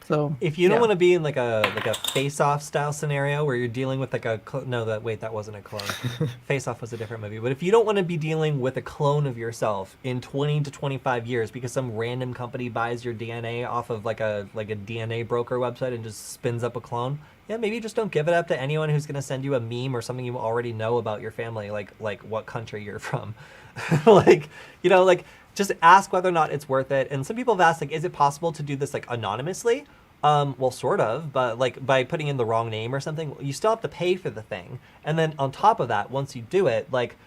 Speaker 2: So
Speaker 1: If you don't
Speaker 2: yeah.
Speaker 1: want to be in like a face-off style scenario where you're dealing with like that wasn't a clone. Face-off was a different movie. But if you don't want to be dealing with a clone of yourself in 20 to 25 years because some random company buys your DNA off of like a DNA broker website and just spins up a clone, yeah, maybe just don't give it up to anyone who's going to send you a meme or something you already know about your family, like what country you're from. Like, just ask whether or not it's worth it. And some people have asked, like, is it possible to do this like anonymously? Well, sort of, but like by putting in the wrong name or something, you still have to pay for the thing. And then on top of that, once you do it, like,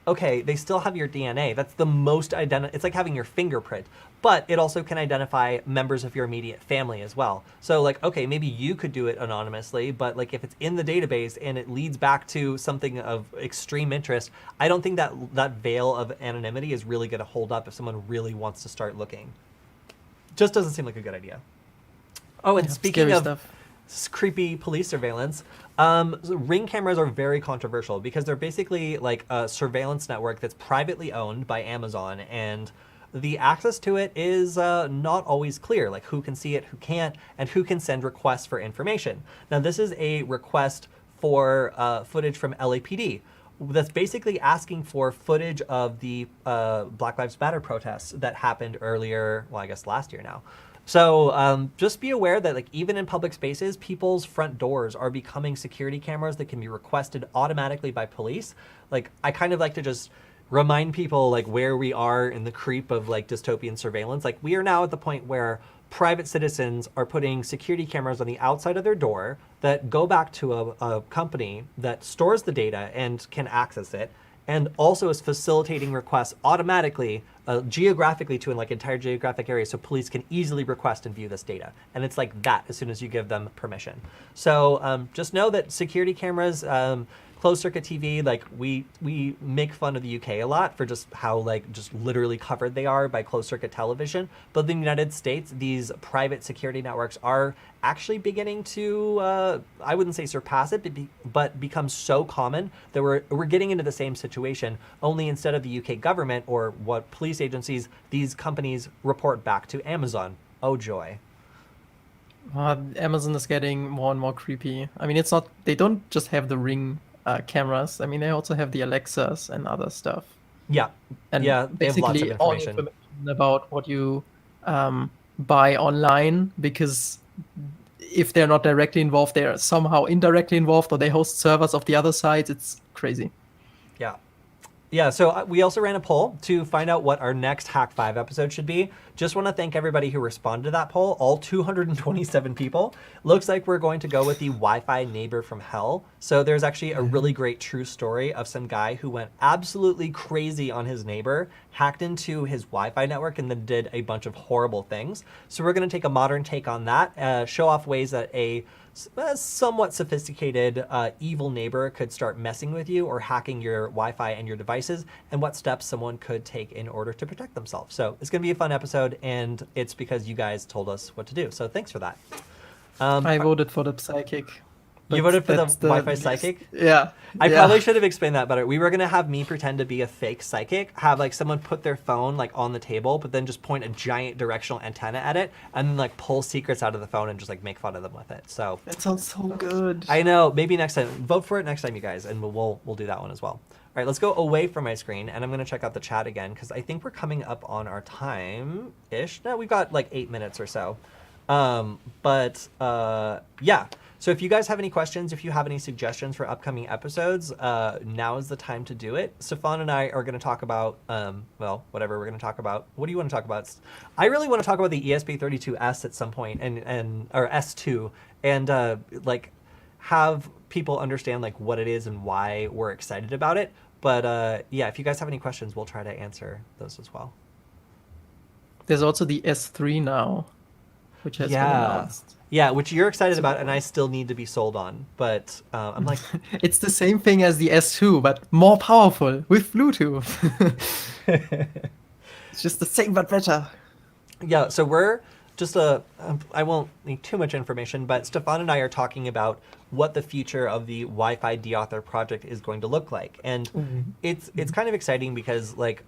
Speaker 1: okay, they still have your DNA. That's the most it's like having your fingerprint, but it also can identify members of your immediate family as well. So like, okay, maybe you could do it anonymously, but like if it's in the database and it leads back to something of extreme interest, I don't think that veil of anonymity is really going to hold up if someone really wants to start looking. Just doesn't seem like a good idea. Oh, and speaking of stuff. Creepy police surveillance, Ring cameras are very controversial because they're basically like a surveillance network that's privately owned by Amazon, and the access to it is not always clear, like who can see it, who can't, and who can send requests for information. Now, this is a request for footage from LAPD that's basically asking for footage of the Black Lives Matter protests that happened earlier, well, I guess last year now. So just be aware that like even in public spaces, people's front doors are becoming security cameras that can be requested automatically by police. Like I kind of like to just remind people like where we are in the creep of like dystopian surveillance. Like we are now at the point where private citizens are putting security cameras on the outside of their door that go back to a company that stores the data and can access it, and also is facilitating requests automatically, geographically to like entire geographic areas, so police can easily request and view this data. And it's like that as soon as you give them permission. So just know that security cameras, closed circuit TV, like we make fun of the UK a lot for just how like just literally covered they are by closed circuit television. But in the United States, these private security networks are actually beginning to, I wouldn't say surpass it, but become so common that we're getting into the same situation, only instead of the UK government or what police agencies, these companies report back to Amazon. Oh joy.
Speaker 2: Amazon is getting more and more creepy. I mean, it's not, they don't just have the Ring cameras. I mean, they also have the Alexas and other stuff.
Speaker 1: Yeah.
Speaker 2: And
Speaker 1: yeah, they have lots of
Speaker 2: all information about what you buy online, because if they're not directly involved, they're somehow indirectly involved, or they host servers of the other sites. It's crazy.
Speaker 1: Yeah. Yeah, so we also ran a poll to find out what our next Hak5 episode should be. Just want to thank everybody who responded to that poll, all 227 people. Looks like we're going to go with the Wi-Fi neighbor from hell. So there's actually a really great true story of some guy who went absolutely crazy on his neighbor, hacked into his Wi-Fi network, and then did a bunch of horrible things. So we're going to take a modern take on that, show off ways that a somewhat sophisticated evil neighbor could start messing with you or hacking your Wi-Fi and your devices, and what steps someone could take in order to protect themselves. So it's going to be a fun episode, and it's because you guys told us what to do. So thanks for that.
Speaker 2: I voted for the psychic.
Speaker 1: You voted for the Wi-Fi psychic?
Speaker 2: Yeah.
Speaker 1: I probably should have explained that better. We were going to have me pretend to be a fake psychic, have like someone put their phone like on the table, but then just point a giant directional antenna at it and then like pull secrets out of the phone and just like make fun of them with it. So
Speaker 2: that sounds so good.
Speaker 1: I know. Maybe next time. Vote for it next time, you guys, and we'll do that one as well. All right, let's go away from my screen, and I'm going to check out the chat again because I think we're coming up on our time-ish. No, we've got like 8 minutes or so. Yeah. So if you guys have any questions, if you have any suggestions for upcoming episodes, now is the time to do it. Stefan and I are going to talk about, well, whatever we're going to talk about. What do you want to talk about? I really want to talk about the ESP32S at some point, or S2, and like have people understand like what it is and why we're excited about it. But yeah, if you guys have any questions, we'll try to answer those as well.
Speaker 2: There's also the S3 now, which has been announced.
Speaker 1: Yeah, which you're excited about, and I still need to be sold on. But I'm like...
Speaker 2: It's the same thing as the S2, but more powerful with Bluetooth. It's just the same, but better.
Speaker 1: Yeah, so we're I won't need too much information, but Stefan and I are talking about what the future of the Wi-Fi deauthor project is going to look like. And it's kind of exciting because like,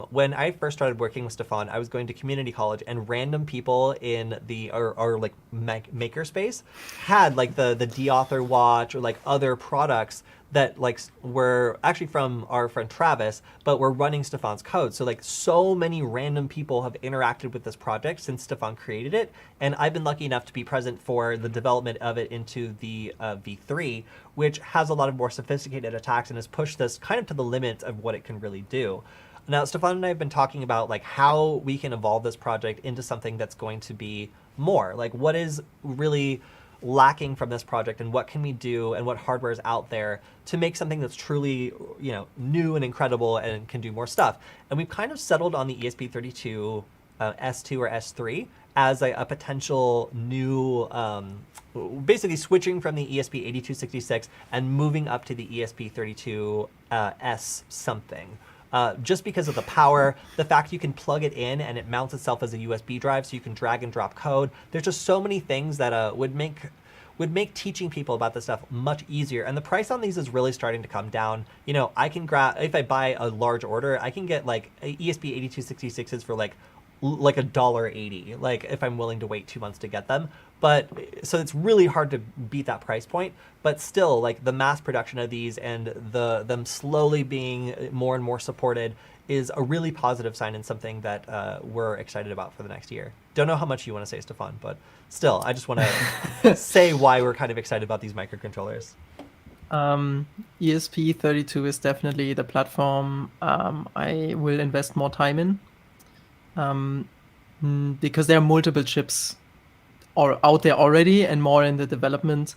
Speaker 1: when I first started working with Stefan, I was going to community college, and random people in our like makerspace had like the deauthor watch or like other products that like were actually from our friend Travis, but were running Stefan's code. So like so many random people have interacted with this project since Stefan created it, and I've been lucky enough to be present for the development of it into the V3, which has a lot of more sophisticated attacks and has pushed this kind of to the limit of what it can really do. Now, Stefan and I have been talking about like how we can evolve this project into something that's going to be more. Like what is really lacking from this project, and what can we do, and what hardware is out there to make something that's truly, you know, new and incredible and can do more stuff. And we've kind of settled on the ESP32 S2 or S3 as a potential new, basically switching from the ESP8266 and moving up to the ESP32 S something. Just because of the power, the fact you can plug it in and it mounts itself as a USB drive, so you can drag and drop code. There's just so many things that would make teaching people about this stuff much easier. And the price on these is really starting to come down. You know, I can grab, if I buy a large order, I can get like ESP8266s for like $1.80, like if I'm willing to wait 2 months to get them. But so it's really hard to beat that price point, but still like the mass production of these and them slowly being more and more supported is a really positive sign, and something that we're excited about for the next year. Don't know how much you want to say, Stefan, but still, I just want to say why we're kind of excited about these microcontrollers.
Speaker 2: ESP32 is definitely the platform I will invest more time in, because there are multiple chips out there already and more in the development,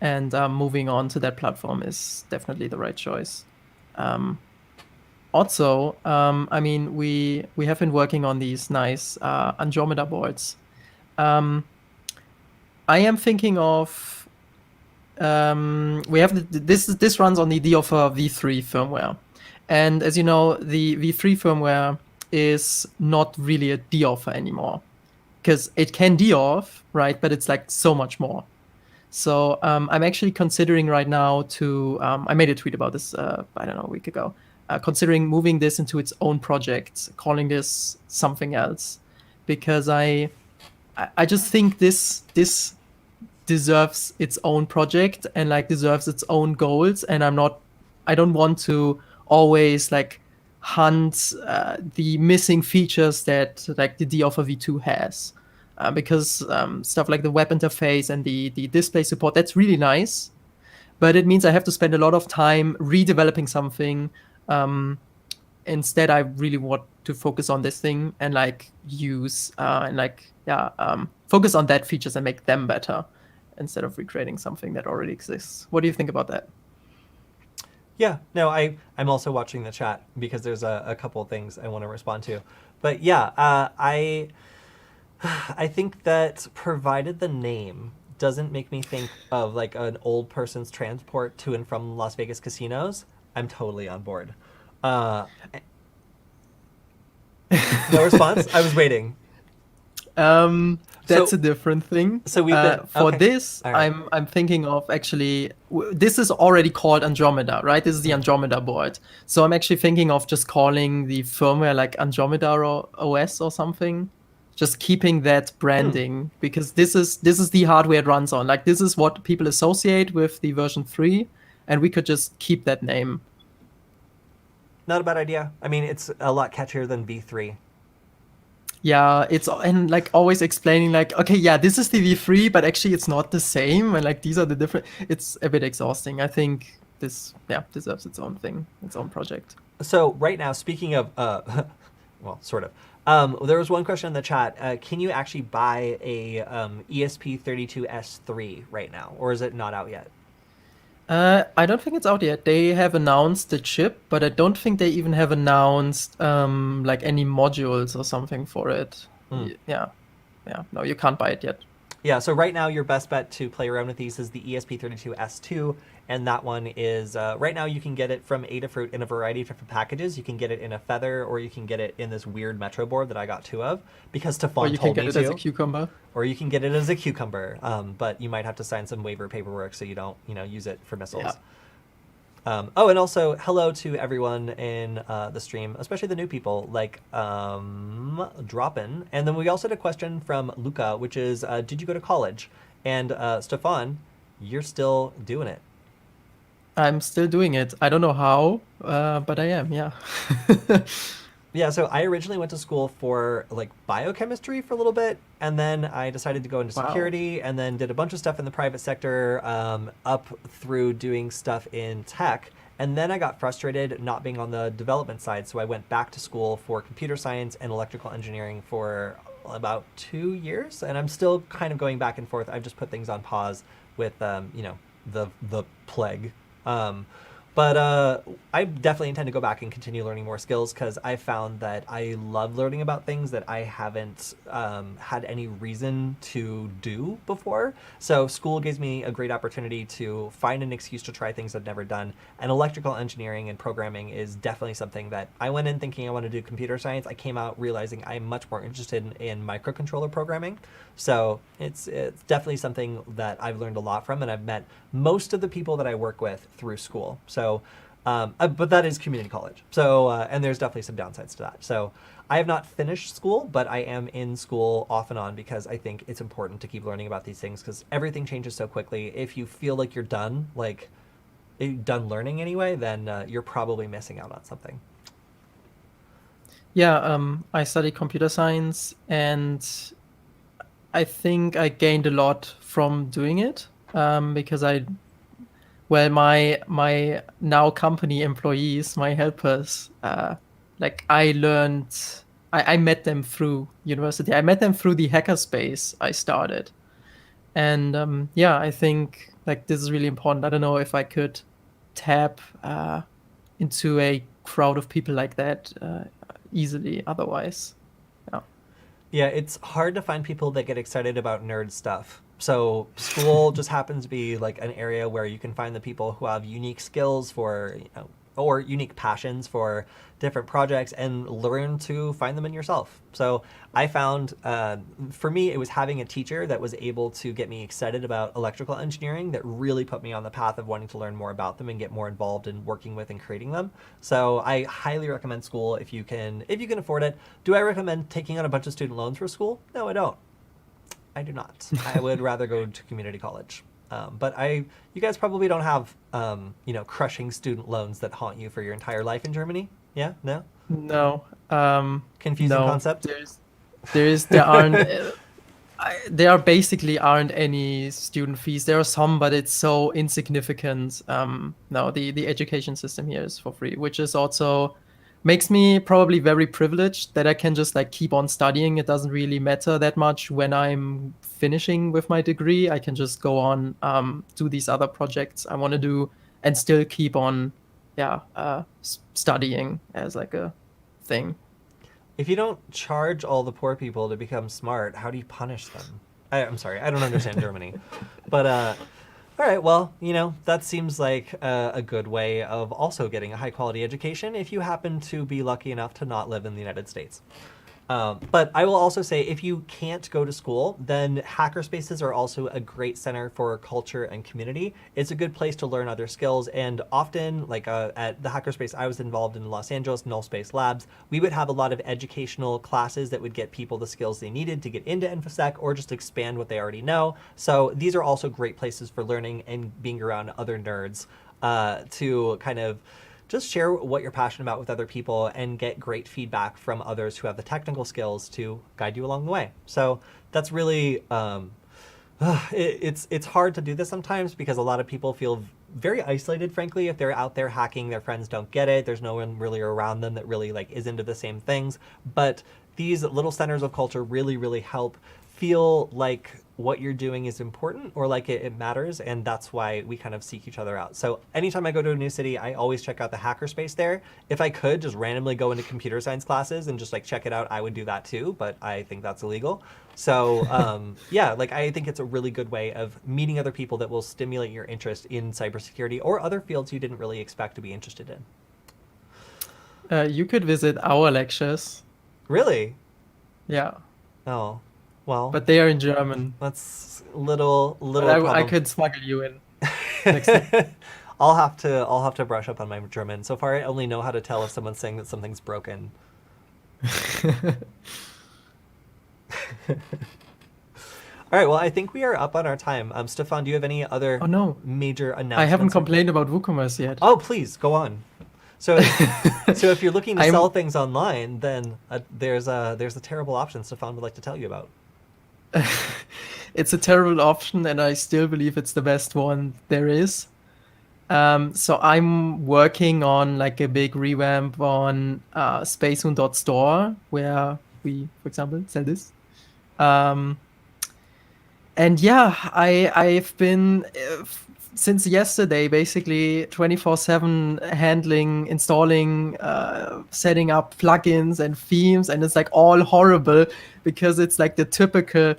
Speaker 2: and moving on to that platform is definitely the right choice. Also, I mean, we have been working on these nice Andromeda boards. I am thinking of we have this runs on the deauthor V3 firmware, and as you know, the V3 firmware is not really a deauthor anymore, because it can deauth, right? But it's like so much more. So I'm actually considering right now to, I made a tweet about this, I don't know, a week ago, considering moving this into its own project, calling this something else, because I just think this deserves its own project and like deserves its own goals. And I don't want to always like hunt the missing features that like the deauthor V2 has, because stuff like the web interface and the display support, that's really nice, but it means I have to spend a lot of time redeveloping something. Instead, I really want to focus on this thing and like use and like focus on that features and make them better instead of recreating something that already exists. What do you think about that?
Speaker 1: Yeah, no, I'm also watching the chat because there's a couple of things I want to respond to. But yeah, I think that provided the name doesn't make me think of like an old person's transport to and from Las Vegas casinos, I'm totally on board. No response? I was waiting.
Speaker 2: That's a different thing.
Speaker 1: So we've been,
Speaker 2: for
Speaker 1: okay.
Speaker 2: this,
Speaker 1: Right.
Speaker 2: I'm thinking of actually, this is already called Andromeda, right? This is the Andromeda board. So I'm actually thinking of just calling the firmware like Andromeda or OS or something. Just keeping that branding, because this is the hardware it runs on. Like this is what people associate with the version 3, and we could just keep that name.
Speaker 1: Not a bad idea. I mean, it's a lot catchier than V3.
Speaker 2: Yeah, and like always explaining like, okay, yeah, this is the V3, but actually it's not the same, and like these are the different. It's a bit exhausting. I think this deserves its own thing, its own project.
Speaker 1: So right now, speaking of, well, sort of. There was one question in the chat. Can you actually buy a ESP32S3 right now, or is it not out yet?
Speaker 2: I don't think it's out yet. They have announced the chip, but I don't think they even have announced like any modules or something for it. Yeah. No, you can't buy it yet.
Speaker 1: Yeah, so right now your best bet to play around with these is the ESP32S2, and that one is, right now you can get it from Adafruit in a variety of different packages. You can get it in a Feather, or you can get it in this weird Metro board that I got two of, because
Speaker 2: Or
Speaker 1: Stefan
Speaker 2: you can
Speaker 1: told
Speaker 2: get
Speaker 1: me
Speaker 2: it as a
Speaker 1: to.
Speaker 2: cucumber.
Speaker 1: Or you can get it as a cucumber, but you might have to sign some waiver paperwork so you don't, use it for missiles.
Speaker 2: Yeah.
Speaker 1: Oh, and also hello to everyone in the stream, especially the new people like Droppin. And then we also had a question from Luca, which is, did you go to college? And Stefan, you're still doing it.
Speaker 2: I'm still doing it. I don't know how, but I am, yeah.
Speaker 1: Yeah, so I originally went to school for like biochemistry for a little bit, and then I decided to go into
Speaker 2: Wow.
Speaker 1: security, and then did a bunch of stuff in the private sector, up through doing stuff in tech. And then I got frustrated not being on the development side, so I went back to school for computer science and electrical engineering for about 2 years, and I'm still kind of going back and forth. I've just put things on pause with, the plague. But I definitely intend to go back and continue learning more skills, because I found that I love learning about things that I haven't had any reason to do before. So school gives me a great opportunity to find an excuse to try things I've never done. And electrical engineering and programming is definitely something that I went in thinking I want to do computer science. I came out realizing I'm much more interested in microcontroller programming. So it's definitely something that I've learned a lot from, and I've met most of the people that I work with through school. So, but that is community college. So, and there's definitely some downsides to that. So I have not finished school, but I am in school off and on, because I think it's important to keep learning about these things, because everything changes so quickly. If you feel like you're done, done learning anyway, then you're probably missing out on something.
Speaker 2: Yeah, I studied computer science, and I think I gained a lot from doing it, because my now company employees, my helpers, I met them through university. I met them through the hackerspace I started. And yeah, I think like this is really important. I don't know if I could tap into a crowd of people like that easily otherwise. Yeah.
Speaker 1: Yeah, it's hard to find people that get excited about nerd stuff. So school just happens to be like an area where you can find the people who have unique skills for, or unique passions for different projects, and learn to find them in yourself. So I found, for me, it was having a teacher that was able to get me excited about electrical engineering that really put me on the path of wanting to learn more about them and get more involved in working with and creating them. So I highly recommend school if you can afford it. Do I recommend taking on a bunch of student loans for school? No, I don't. I do not. I would rather go to community college. But you guys probably don't have, crushing student loans that haunt you for your entire life in Germany. Yeah? No?
Speaker 2: No.
Speaker 1: Confusing
Speaker 2: no.
Speaker 1: concept?
Speaker 2: There aren't. There basically aren't any student fees. There are some, but it's so insignificant. No, the education system here is for free, which is also makes me probably very privileged that I can just like keep on studying. It doesn't really matter that much when I'm finishing with my degree. I can just go on, do these other projects I want to do, and still keep on, studying as like a thing.
Speaker 1: If you don't charge all the poor people to become smart, how do you punish them? I'm sorry, I don't understand Germany. But, all right, well, that seems like a good way of also getting a high-quality education if you happen to be lucky enough to not live in the United States. But I will also say, if you can't go to school, then hackerspaces are also a great center for culture and community. It's a good place to learn other skills, and often, like at the hackerspace I was involved in Los Angeles, Null Space Labs, we would have a lot of educational classes that would get people the skills they needed to get into InfoSec or just expand what they already know. So these are also great places for learning and being around other nerds to kind of just share what you're passionate about with other people and get great feedback from others who have the technical skills to guide you along the way. So that's really, it's hard to do this sometimes, because a lot of people feel very isolated, frankly, if they're out there hacking. Their friends don't get it. There's no one really around them that really is into the same things. But these little centers of culture really, really help feel like what you're doing is important or like it matters, and that's why we kind of seek each other out. So anytime I go to a new city, I always check out the hackerspace there. If I could just randomly go into computer science classes and just like check it out, I would do that too, but I think that's illegal. So yeah, like I think it's a really good way of meeting other people that will stimulate your interest in cybersecurity or other fields you didn't really expect to be interested in.
Speaker 2: You could visit our lectures.
Speaker 1: Really?
Speaker 2: Yeah.
Speaker 1: Oh, well.
Speaker 2: But they are in German.
Speaker 1: That's little
Speaker 2: I could smuggle you in next time.
Speaker 1: I'll have to brush up on my German. So far, I only know how to tell if someone's saying that something's broken. All right. Well, I think we are up on our time. Stefan, do you have any other major announcements?
Speaker 2: I haven't complained about Woocommerce yet.
Speaker 1: Oh, please go on. So if you're looking to sell things online, then there's a terrible option Stefan would like to tell you about.
Speaker 2: It's a terrible option, and I still believe it's the best one there is. So I'm working on like a big revamp on SpaceHuhn.store, where we, for example, sell this. And yeah, I've been since yesterday basically 24/7 handling, installing, setting up plugins and themes, and it's like all horrible because it's like the typical.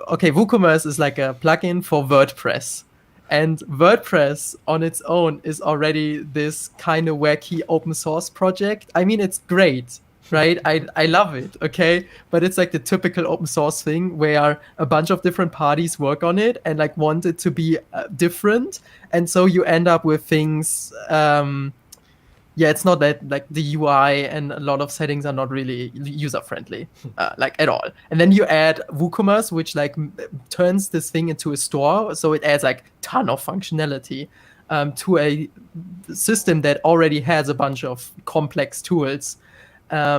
Speaker 2: Okay, Woocommerce is like a plugin for WordPress. And WordPress on its own is already this kind of wacky open source project. I mean, it's great, right? I love it, okay? But it's like the typical open source thing where a bunch of different parties work on it and like want it to be different. And so you end up with things, it's not that like the UI and a lot of settings are not really user friendly, like at all. And then you add Woocommerce, which like turns this thing into a store. So it adds like ton of functionality to a system that already has a bunch of complex tools.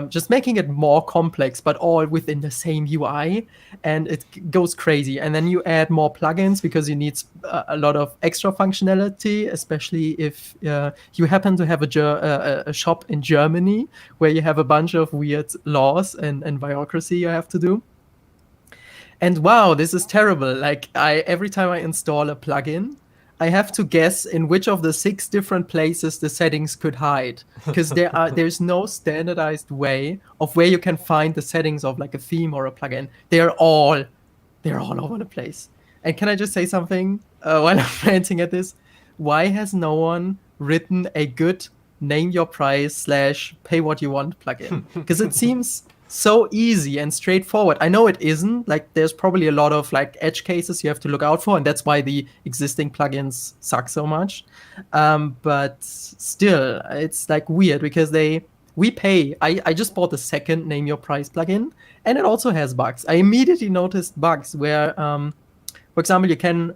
Speaker 2: Just making it more complex, but all within the same UI, and it goes crazy. And then you add more plugins because you need a lot of extra functionality, especially if you happen to have a shop in Germany where you have a bunch of weird laws and bureaucracy you have to do. And wow, this is terrible. Like every time I install a plugin, I have to guess in which of the 6 different places the settings could hide, because there's no standardized way of where you can find the settings of like a theme or a plugin. They're all over the place. And can I just say something while I'm ranting at this? Why has no one written a good name your price / pay what you want plugin? Because it seems so easy and straightforward. I know it isn't. Like, there's probably a lot of like edge cases you have to look out for, and that's why the existing plugins suck so much. But still, it's like weird because we pay. I just bought the second Name Your Price plugin, and it also has bugs. I immediately noticed bugs where, for example, you can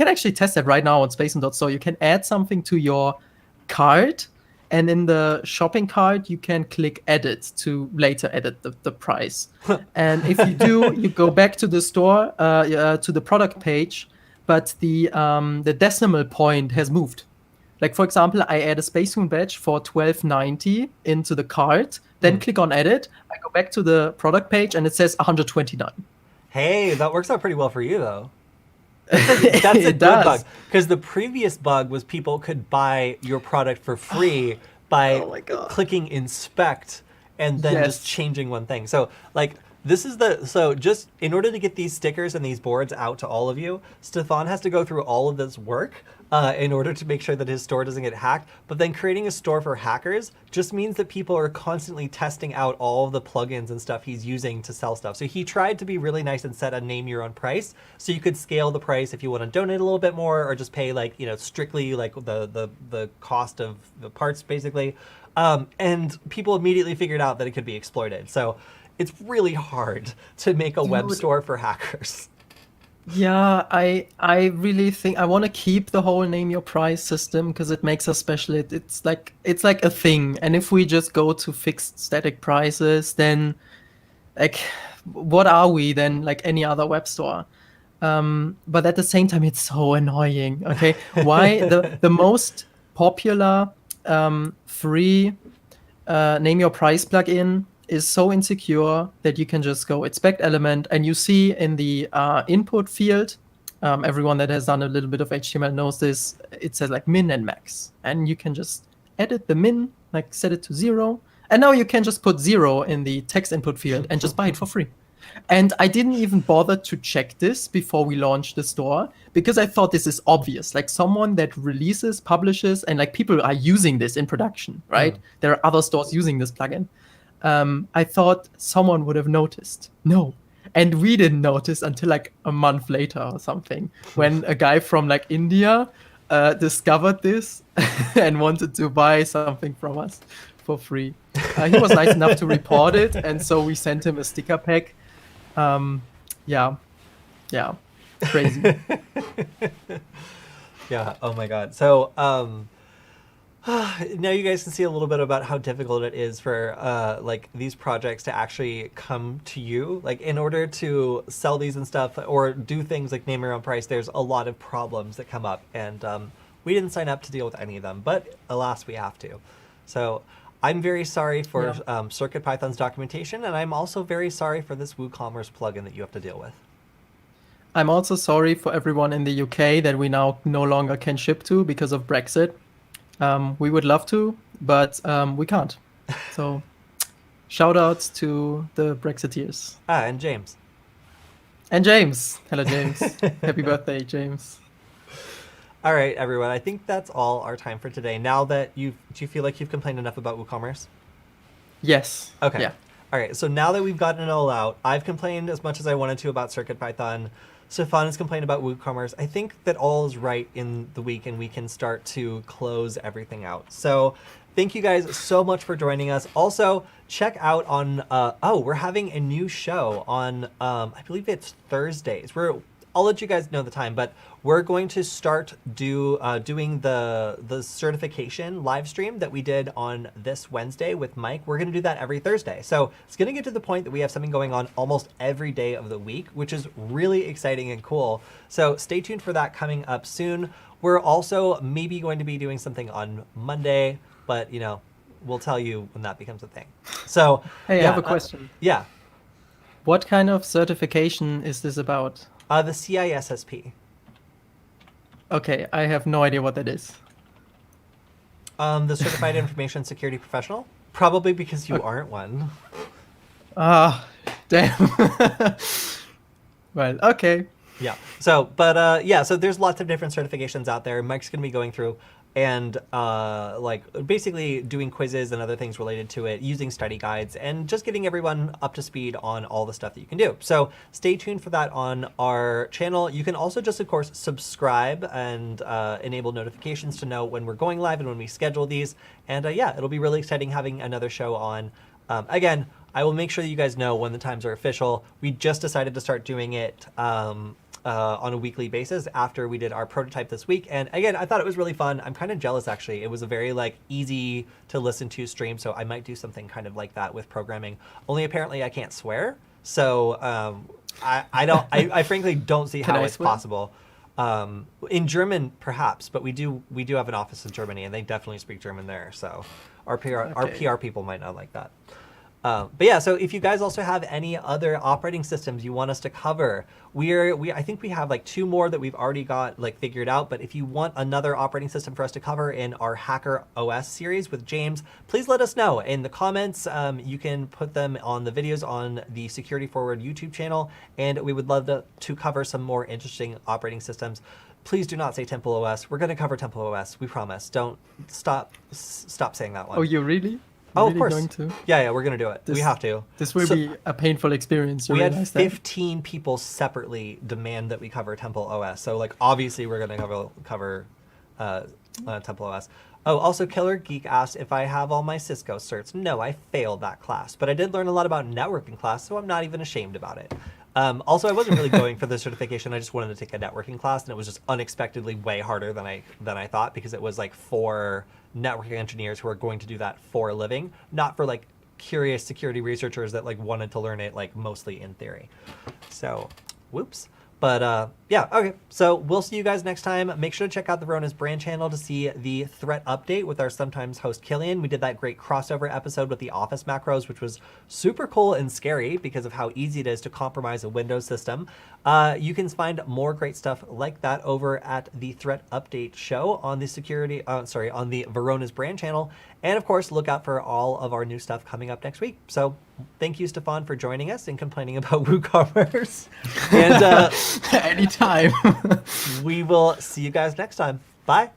Speaker 2: actually test that right now on SpaceHuhn.store. You can add something to your cart, and in the shopping cart, you can click edit to later edit the price. And if you do, you go back to the store, to the product page, but the decimal point has moved. Like, for example, I add a SpaceHuhn badge for $12.90 into the cart, then click on edit. I go back to the product page, and it says $129.
Speaker 1: Hey, that works out pretty well for you, though. That's a good bug, because the previous bug was people could buy your product for free by clicking inspect and then just changing one thing. So like just in order to get these stickers and these boards out to all of you, Stefan has to go through all of this work in order to make sure that his store doesn't get hacked. But then creating a store for hackers just means that people are constantly testing out all of the plugins and stuff he's using to sell stuff. So he tried to be really nice and set a name your own price, so you could scale the price if you want to donate a little bit more or just pay like, strictly like the cost of the parts basically. And people immediately figured out that it could be exploited. So it's really hard to make a web store for hackers.
Speaker 2: Yeah, I really think I want to keep the whole name your price system because it makes us special. It's like a thing. And if we just go to fixed static prices, then like what are we then, like any other web store? But at the same time, it's so annoying. Okay, why the most popular free name your price plugin is so insecure that you can just go inspect element, and you see in the input field, everyone that has done a little bit of HTML knows this, it says like min and max, and you can just edit the min, like set it to 0, and now you can just put 0 in the text input field and just buy it for free. And I didn't even bother to check this before we launched the store, because I thought this is obvious. Like, someone that releases, publishes, and like people are using this in production, right? There are other stores using this plugin. I thought someone would have noticed. No. And we didn't notice until like a month later or something, when a guy from like India discovered this and wanted to buy something from us for free. He was nice enough to report it, and so we sent him a sticker pack. Yeah, crazy.
Speaker 1: Yeah. Oh my God. So now you guys can see a little bit about how difficult it is for like these projects to actually come to you. Like, in order to sell these and stuff, or do things like name your own price, there's a lot of problems that come up, and we didn't sign up to deal with any of them, but alas, we have to. So I'm very sorry for CircuitPython's documentation, and I'm also very sorry for this Woocommerce plugin that you have to deal with.
Speaker 2: I'm also sorry for everyone in the UK that we now no longer can ship to because of Brexit. We would love to, but we can't. So shout outs to the Brexiteers.
Speaker 1: And James.
Speaker 2: And James. Hello, James. Happy birthday, James.
Speaker 1: All right, everyone. I think that's all our time for today. Now that do you feel like you've complained enough about WooCommerce?
Speaker 2: Yes.
Speaker 1: Okay.
Speaker 2: Yeah.
Speaker 1: All right. So now that we've gotten it all out, I've complained as much as I wanted to about CircuitPython. Stefan has complained about WooCommerce. I think that all is right in the week, and we can start to close everything out. So thank you guys so much for joining us. Also, check out on, we're having a new show on, I believe it's Thursdays. I'll let you guys know the time, but we're going to start doing the certification live stream that we did on this Wednesday with Mike. We're going to do that every Thursday. So it's going to get to the point that we have something going on almost every day of the week, which is really exciting and cool. So stay tuned for that coming up soon. We're also maybe going to be doing something on Monday, but we'll tell you when that becomes a thing. So
Speaker 2: hey, I have a question.
Speaker 1: Yeah.
Speaker 2: What kind of certification is this about?
Speaker 1: The CISSP.
Speaker 2: Okay, I have no idea what that is.
Speaker 1: The Certified Information Security Professional? Probably because you aren't one.
Speaker 2: Damn. Well, okay.
Speaker 1: Yeah. So, but so there's lots of different certifications out there. Mike's going to be going through and like basically doing quizzes and other things related to it, using study guides, and just getting everyone up to speed on all the stuff that you can do. So stay tuned for that on our channel. You can also just, of course, subscribe and enable notifications to know when we're going live and when we schedule these. And yeah, it'll be really exciting having another show on. Again, I will make sure that you guys know when the times are official. We just decided to start doing it on a weekly basis after we did our prototype this week. And again, I thought it was really fun. I'm kind of jealous, actually. It was a very easy to listen to stream, so I might do something kind of like that with programming. Only apparently I can't swear, so I frankly don't see how it's possible. In German, perhaps, but we do have an office in Germany, and they definitely speak German there. So our PR people might not like that. But yeah, so if you guys also have any other operating systems you want us to cover, I think we have 2 more that we've already got figured out. But if you want another operating system for us to cover in our Hacker OS series with James, please let us know in the comments. You can put them on the videos on the SecurityFWD YouTube channel, and we would love to cover some more interesting operating systems. Please do not say Temple OS. We're going to cover Temple OS. We promise. Don't stop saying that one.
Speaker 2: Oh, you really?
Speaker 1: Oh, of course.
Speaker 2: Going to?
Speaker 1: Yeah, we're going to do it. We have to.
Speaker 2: This will be a painful experience.
Speaker 1: We had 15 people separately demand that we cover Temple OS. So, obviously, we're going to cover Temple OS. Oh, also, Killer Geek asked if I have all my Cisco certs. No, I failed that class. But I did learn a lot about networking class, so I'm not even ashamed about it. Also, I wasn't really going for the certification. I just wanted to take a networking class, and it was just unexpectedly way harder than I thought, because it was for networking engineers who are going to do that for a living, not for curious security researchers that wanted to learn it mostly in theory. So, whoops. But Yeah, okay. So we'll see you guys next time. Make sure to check out the Verona's brand channel to see the threat update with our sometimes host Killian. We did that great crossover episode with the Office macros, which was super cool and scary because of how easy it is to compromise a Windows system. You can find more great stuff like that over at the threat update show on the on the Verona's brand channel. And of course, look out for all of our new stuff coming up next week. So thank you, Stefan, for joining us and complaining about Woocommerce. And
Speaker 2: Anytime.
Speaker 1: we will see you guys next time. Bye.